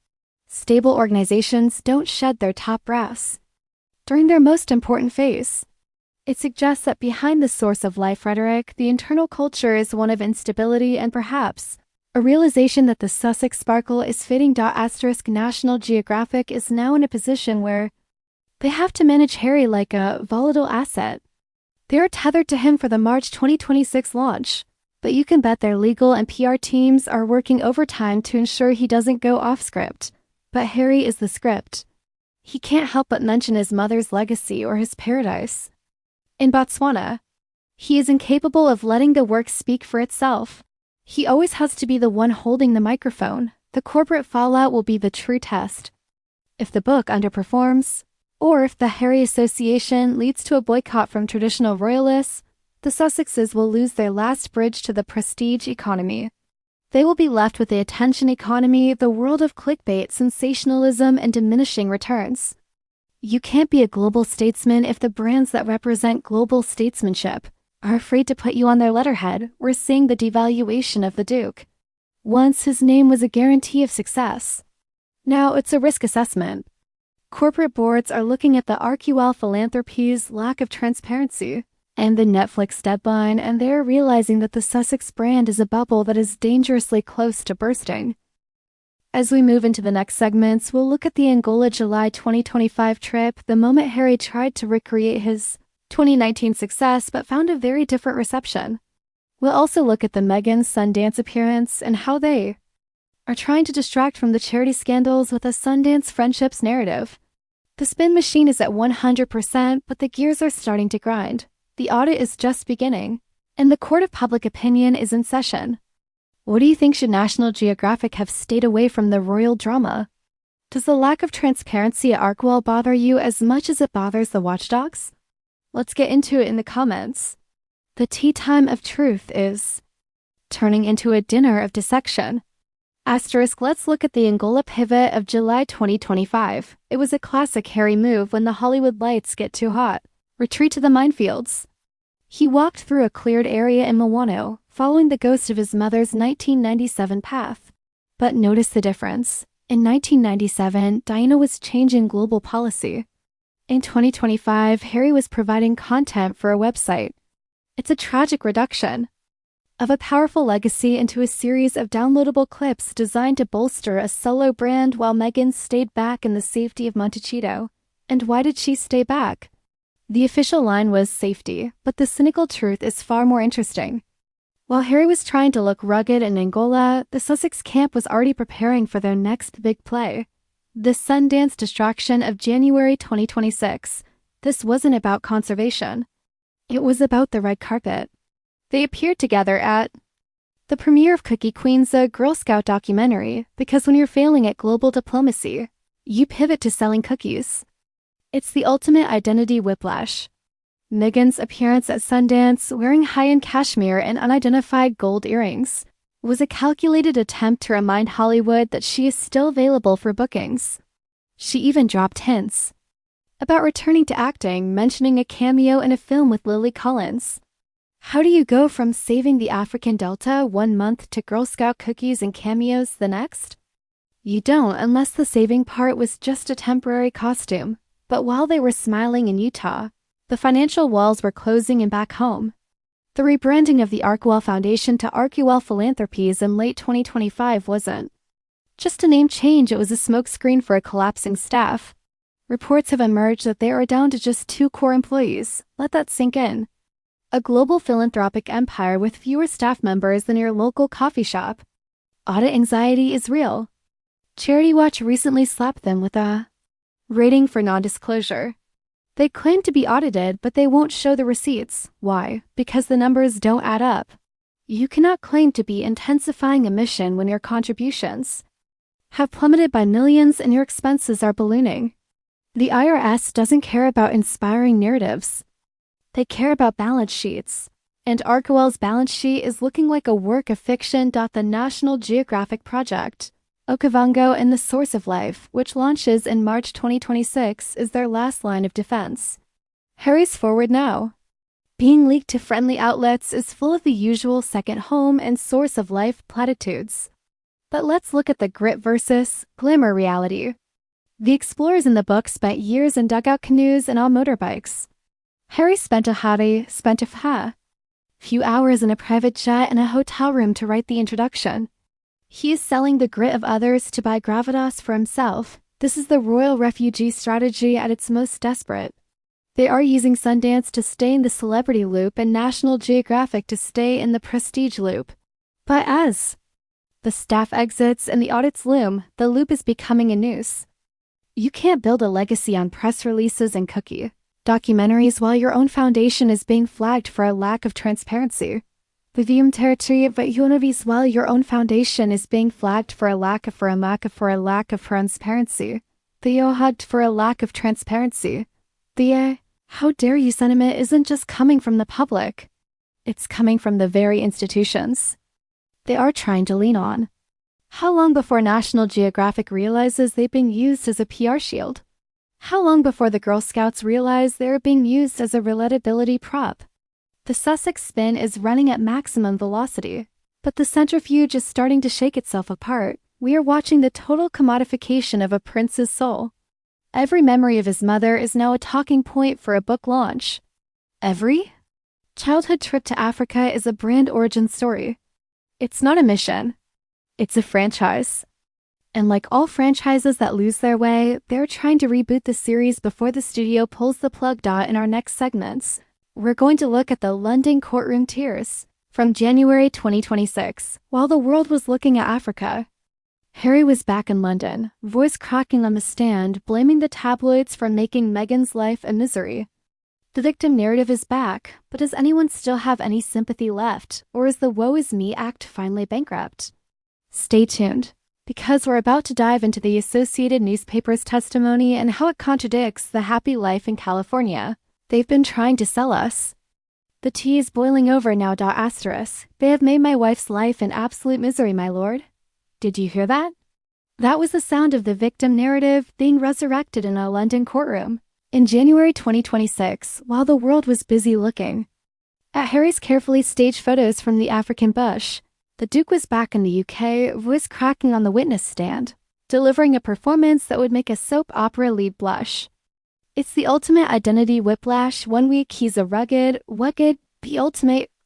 A: Stable organizations don't shed their top brass during their most important phase. It suggests that behind the source of life rhetoric, the internal culture is one of instability and perhaps a realization that the Sussex sparkle is fading. National Geographic is now in a position where they have to manage Harry like a volatile asset. They are tethered to him for the March 2026 launch, but you can bet their legal and PR teams are working overtime to ensure he doesn't go off script. But Harry is the script. He can't help but mention his mother's legacy or his paradise in Botswana. He is incapable of letting the work speak for itself. He always has to be the one holding the microphone. The corporate fallout will be the true test. If the book underperforms, or if the Harry Association leads to a boycott from traditional royalists, the Sussexes will lose their last bridge to the prestige economy. They will be left with the attention economy, the world of clickbait, sensationalism, and diminishing returns. You can't be a global statesman if the brands that represent global statesmanship are afraid to put you on their letterhead. We're seeing the devaluation of the Duke. Once his name was a guarantee of success. Now it's a risk assessment. Corporate boards are looking at the Arkwell Philanthropies' lack of transparency and the Netflix deadline, and they're realizing that the Sussex brand is a bubble that is dangerously close to bursting. As we move into the next segments, we'll look at the Angola July 2025 trip, the moment Harry tried to recreate his 2019 success but found a very different reception. We'll also look at the Meghan Sundance appearance and how they are trying to distract from the charity scandals with a Sundance friendships narrative. The spin machine is at 100%, but the gears are starting to grind. The audit is just beginning, and the court of public opinion is in session. What do you think? Should National Geographic have stayed away from the royal drama? Does the lack of transparency at Arkwell bother you as much as it bothers the watchdogs? Let's get into it in the comments. The tea time of truth is turning into a dinner of dissection. Asterisk, let's look at the Angola pivot of July 2025. It was a classic Harry move when the Hollywood lights get too hot. Retreat to the minefields. He walked through a cleared area in Milano, following the ghost of his mother's 1997 path. But notice the difference. In 1997, Diana was changing global policy. In 2025, Harry was providing content for a website. It's a tragic reduction of a powerful legacy into a series of downloadable clips designed to bolster a solo brand while Meghan stayed back in the safety of Montecito. And why did she stay back? The official line was safety, but the cynical truth is far more interesting. While Harry was trying to look rugged in Angola, the Sussex camp was already preparing for their next big play. The Sundance distraction of January 2026. This wasn't about conservation. It was about the red carpet. They appeared together at the premiere of Cookie Queen's a Girl Scout documentary, because when you're failing at global diplomacy, you pivot to selling cookies. It's the ultimate identity whiplash. Meghan's appearance at Sundance, wearing high-end cashmere and unidentified gold earrings, was a calculated attempt to remind Hollywood that she is still available for bookings. She even dropped hints about returning to acting, mentioning a cameo in a film with Lily Collins. How do you go from saving the African Delta one month to Girl Scout cookies and cameos the next? You don't, unless the saving part was just a temporary costume. But while they were smiling in Utah, the financial walls were closing and back home. The rebranding of the Arkwell Foundation to Arkwell Philanthropies in late 2025 wasn't just a name change, it was a smokescreen for a collapsing staff. Reports have emerged that they are down to just 2 core employees. Let that sink in. A global philanthropic empire with fewer staff members than your local coffee shop. Audit anxiety is real. Charity Watch recently slapped them with a rating for non-disclosure. They claim to be audited, but they won't show the receipts. Why? Because the numbers don't add up. You cannot claim to be intensifying a mission when your contributions have plummeted by millions and your expenses are ballooning. The IRS doesn't care about inspiring narratives. They care about balance sheets. And Arkwell's balance sheet is looking like a work of fiction. The National Geographic project, Okavango and the Source of Life, which launches in March 2026, is their last line of defense. Harry's forward now. Being leaked to friendly outlets is full of the usual second home and source of life platitudes. But let's look at the grit versus glamour reality. The explorers in the book spent years in dugout canoes and on motorbikes. Harry spent a few hours in a private jet and a hotel room to write the introduction. He is selling the grit of others to buy gravitas for himself. This is the royal refugee strategy at its most desperate. They are using Sundance to stay in the celebrity loop and National Geographic to stay in the prestige loop. But as the staff exits and the audits loom, the loop is becoming a noose. You can't build a legacy on press releases and cookie documentaries while your own foundation is being flagged for a lack of transparency. Vivium territory, but Yonovis while your own foundation is being flagged for a lack of transparency. The Yohugged for a lack of transparency. The how dare you sentiment isn't just coming from the public. It's coming from the very institutions they are trying to lean on. How long before National Geographic realizes they've been used as a PR shield? How long before the Girl Scouts realize they're being used as a relatability prop? The Sussex spin is running at maximum velocity, but the centrifuge is starting to shake itself apart. We are watching the total commodification of a prince's soul. Every memory of his mother is now a talking point for a book launch. Every childhood trip to Africa is a brand origin story. It's not a mission. It's a franchise. And like all franchises that lose their way, they're trying to reboot the series before the studio pulls the plug. In our next segments, we're going to look at the London courtroom tears from January 2026. While the world was looking at Africa, Harry was back in London, voice cracking on the stand, blaming the tabloids for making Meghan's life a misery. The victim narrative is back, but does anyone still have any sympathy left, or is the woe is me act finally bankrupt? Stay tuned, because we're about to dive into the Associated Newspaper's testimony and how it contradicts the happy life in California they've been trying to sell us. The tea is boiling over now. They have made my wife's life an absolute misery, my lord. Did you hear that? That was the sound of the victim narrative being resurrected in a London courtroom in January 2026, while the world was busy looking at Harry's carefully staged photos from the African bush. The Duke was back in the UK, voice cracking on the witness stand, delivering a performance that would make a soap opera lead blush. It's the ultimate identity whiplash. 1 week he's a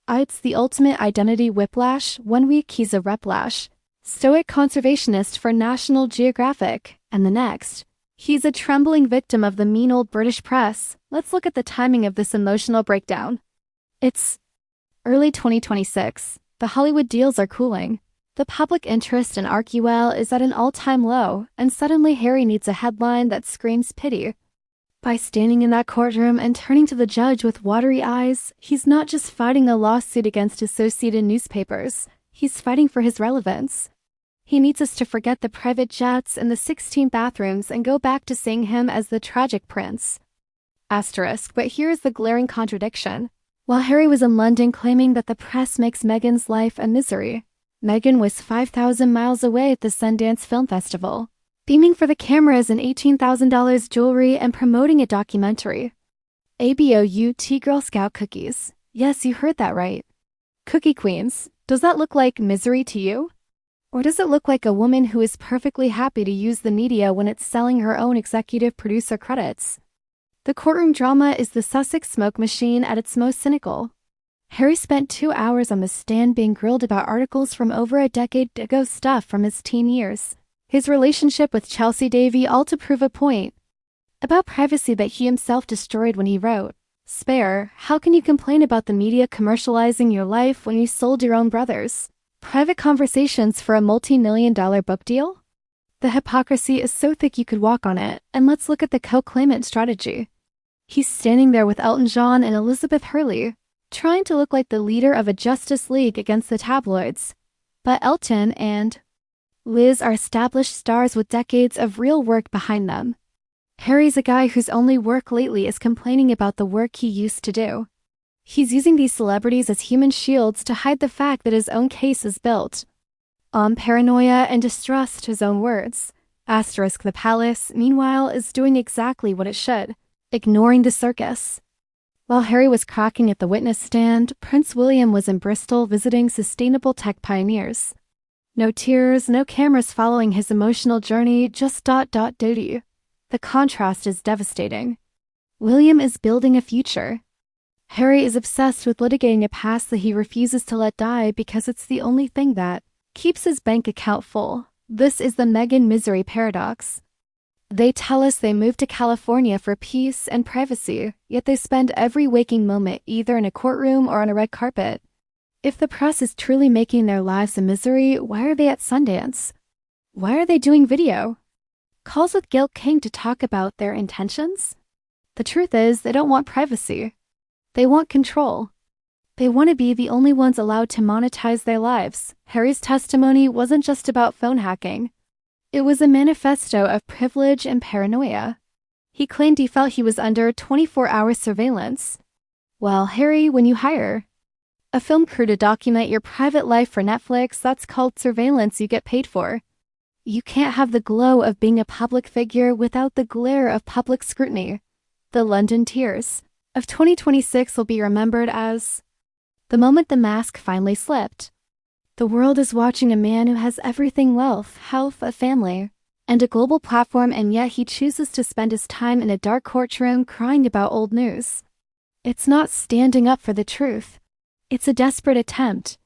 A: it's the ultimate identity whiplash. 1 week he's a replash, stoic conservationist for National Geographic, and the next, he's a trembling victim of the mean old British press. Let's look at the timing of this emotional breakdown. It's early 2026. The Hollywood deals are cooling. The public interest in Arkwell is at an all-time low, and suddenly Harry needs a headline that screams pity. By standing in that courtroom and turning to the judge with watery eyes, he's not just fighting a lawsuit against Associated Newspapers, he's fighting for his relevance. He needs us to forget the private jets and the 16 bathrooms and go back to seeing him as the tragic prince. But here's the glaring contradiction. While Harry was in London claiming that the press makes Meghan's life a misery, Meghan was 5,000 miles away at the Sundance Film Festival, beaming for the cameras in $18,000 jewelry and promoting a documentary. ABOUT Girl Scout cookies. Yes, you heard that right. Cookie Queens. Does that look like misery to you? Or does it look like a woman who is perfectly happy to use the media when it's selling her own executive producer credits? The courtroom drama is the Sussex smoke machine at its most cynical. Harry spent 2 hours on the stand being grilled about articles from over a decade ago, stuff from his teen years, his relationship with Chelsea Davy, all to prove a point about privacy that he himself destroyed when he wrote, "Spare, how can you complain about the media commercializing your life when you sold your own brothers' private conversations for a multi-million-dollar book deal?" The hypocrisy is so thick you could walk on it, and let's look at the co-claimant strategy. He's standing there with Elton John and Elizabeth Hurley, trying to look like the leader of a Justice League against the tabloids. But Elton and Liz are established stars with decades of real work behind them. Harry's a guy whose only work lately is complaining about the work he used to do. He's using these celebrities as human shields to hide the fact that his own case is built on paranoia and distrust, his own words. The palace, meanwhile, is doing exactly what it should, ignoring the circus. While Harry was cracking at the witness stand, Prince William was in Bristol visiting sustainable tech pioneers. No tears, no cameras following his emotional journey, just duty. The contrast is devastating. William is building a future. Harry is obsessed with litigating a past that he refuses to let die because it's the only thing that keeps his bank account full. This is the Meghan misery paradox. They tell us they moved to California for peace and privacy, yet they spend every waking moment either in a courtroom or on a red carpet. If the press is truly making their lives a misery, why are they at Sundance? Why are they doing video calls with Gayle King to talk about their intentions? The truth is, they don't want privacy. They want control. They want to be the only ones allowed to monetize their lives. Harry's testimony wasn't just about phone hacking. It was a manifesto of privilege and paranoia. He claimed he felt he was under 24-hour surveillance. Well, Harry, when you hire a film crew to document your private life for Netflix, that's called surveillance you get paid for. You can't have the glow of being a public figure without the glare of public scrutiny. The London tears of 2026 will be remembered as the moment the mask finally slipped. The world is watching a man who has everything: wealth, health, a family, and a global platform, and yet he chooses to spend his time in a dark courtroom crying about old news. It's not standing up for the truth. It's a desperate attempt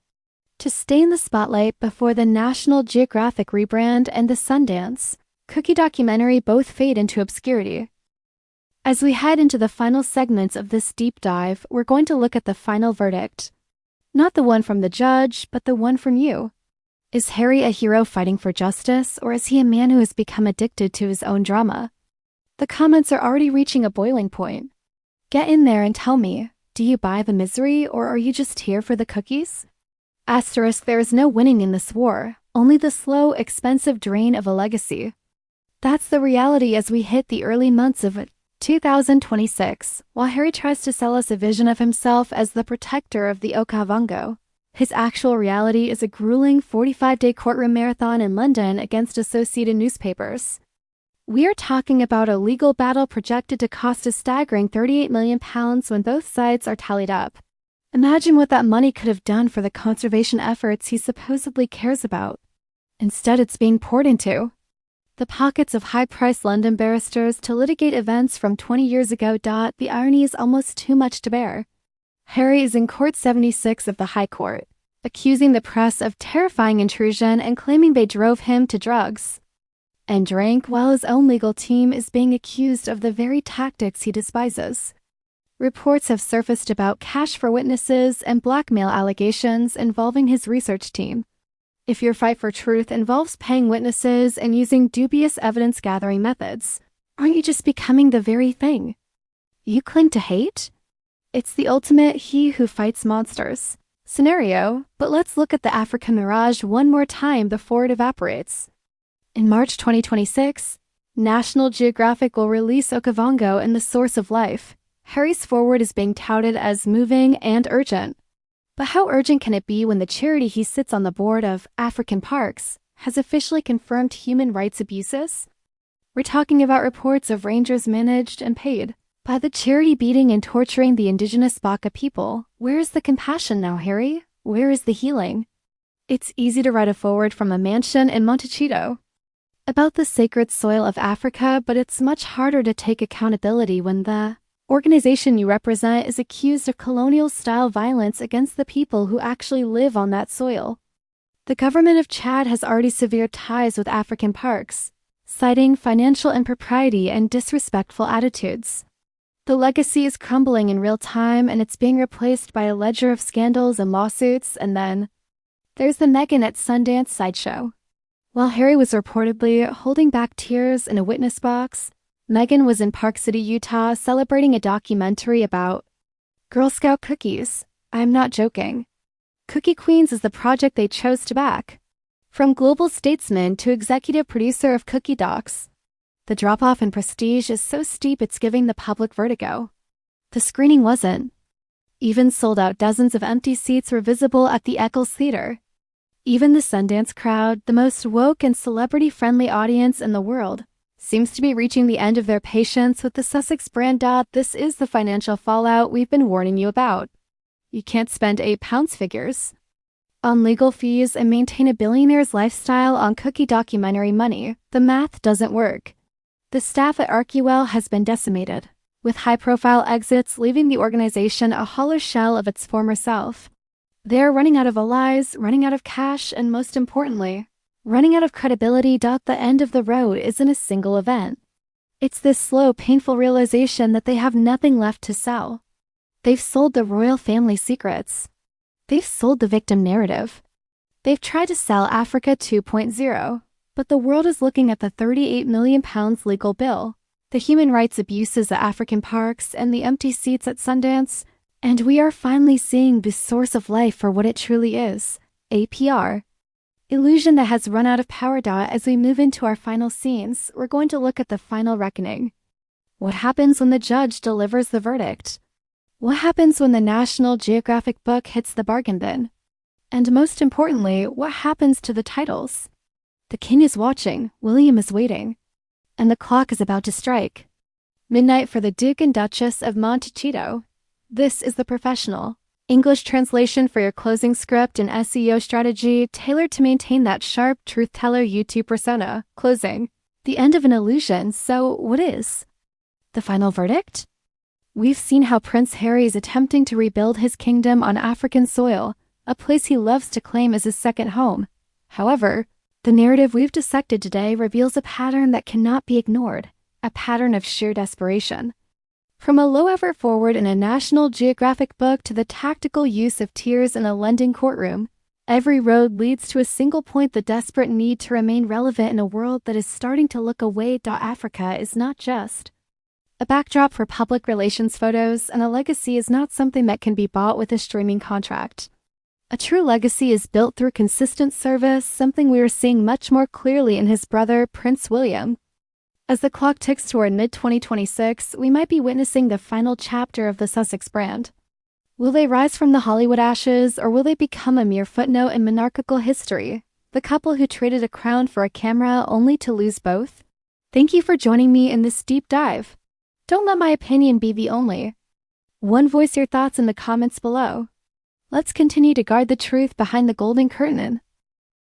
A: to stay in the spotlight before the National Geographic rebrand and the Sundance Cookie documentary both fade into obscurity. As we head into the final segments of this deep dive, we're going to look at the final verdict. Not the one from the judge, but the one from you. Is Harry a hero fighting for justice, or is he a man who has become addicted to his own drama? The comments are already reaching a boiling point. Get in there and tell me, do you buy the misery, or are you just here for the cookies? There is no winning in this war, only the slow, expensive drain of a legacy. That's the reality as we hit the early months of 2026, while Harry tries to sell us a vision of himself as the protector of the Okavango. His actual reality is a grueling 45-day courtroom marathon in London against Associated Newspapers. We are talking about a legal battle projected to cost a staggering £38 million when both sides are tallied up. Imagine what that money could have done for the conservation efforts he supposedly cares about. Instead, it's being poured into the pockets of high-priced London barristers to litigate events from 20 years ago. The irony is almost too much to bear. Harry is in Court 76 of the High Court, accusing the press of terrifying intrusion and claiming they drove him to drugs and drank, while his own legal team is being accused of the very tactics he despises. Reports have surfaced about cash for witnesses and blackmail allegations involving his research team. If your fight for truth involves paying witnesses and using dubious evidence-gathering methods, aren't you just becoming the very thing you claim to hate? It's the ultimate he who fights monsters scenario, but let's look at the African mirage one more time before it evaporates. In March 2026, National Geographic will release Okavango and the Source of Life. Harry's foreword is being touted as moving and urgent. But how urgent can it be when the charity he sits on the board of, African Parks, has officially confirmed human rights abuses? We're talking about reports of rangers managed and paid by the charity beating and torturing the indigenous Baka people. Where is the compassion now, Harry? Where is the healing? It's easy to write a foreword from a mansion in Montecito about the sacred soil of Africa, but it's much harder to take accountability when the organization you represent is accused of colonial-style violence against the people who actually live on that soil. The government of Chad has already severed ties with African Parks, citing financial impropriety and disrespectful attitudes. The legacy is crumbling in real time, and it's being replaced by a ledger of scandals and lawsuits. And then there's the Meghan at Sundance sideshow. While Harry was reportedly holding back tears in a witness box, Meghan was in Park City, Utah, celebrating a documentary about Girl Scout cookies. I'm not joking. Cookie Queens is the project they chose to back. From global statesman to executive producer of Cookie Docs, the drop-off in prestige is so steep it's giving the public vertigo. The screening wasn't. Even sold-out dozens of empty seats were visible at the Eccles Theater. Even the Sundance crowd, the most woke and celebrity-friendly audience in the world, seems to be reaching the end of their patience with the Sussex brand. This is the financial fallout we've been warning you about. You can't spend £8 figures on legal fees and maintain a billionaire's lifestyle on cookie documentary money. The math doesn't work. The staff at Archewell has been decimated, with high-profile exits leaving the organization a hollow shell of its former self. They're running out of allies, running out of cash, and most importantly, running out of credibility. The end of the road isn't a single event. It's this slow, painful realization that they have nothing left to sell. They've sold the royal family secrets. They've sold the victim narrative. They've tried to sell Africa 2.0, but the world is looking at the £38 million legal bill, the human rights abuses at African Parks, and the empty seats at Sundance, and we are finally seeing the Source of Life for what it truly is, a PR illusion that has run out of power. As we move into our final scenes, we're going to look at the final reckoning. What happens when the judge delivers the verdict? What happens when the National Geographic book hits the bargain bin? And most importantly, what happens to the titles? The king is watching, William is waiting, and the clock is about to strike. Midnight for the Duke and Duchess of Montecito. This is The Professional, English translation for your closing script and SEO strategy tailored to maintain that sharp truth-teller YouTube persona. Closing. The end of an illusion, so what is the final verdict? We've seen how Prince Harry is attempting to rebuild his kingdom on African soil, a place he loves to claim as his second home. However, the narrative we've dissected today reveals a pattern that cannot be ignored, a pattern of sheer desperation. From a low-effort forward in a National Geographic book to the tactical use of tears in a London courtroom, every road leads to a single point: the desperate need to remain relevant in a world that is starting to look away. Africa is not just a backdrop for public relations photos, and a legacy is not something that can be bought with a streaming contract. A true legacy is built through consistent service, something we are seeing much more clearly in his brother, Prince William. As the clock ticks toward mid-2026, we might be witnessing the final chapter of the Sussex brand. Will they rise from the Hollywood ashes, or will they become a mere footnote in monarchical history? The couple who traded a crown for a camera only to lose both? Thank you for joining me in this deep dive. Don't let my opinion be the only one. Voice your thoughts in the comments below. Let's continue to guard the truth behind the golden curtain.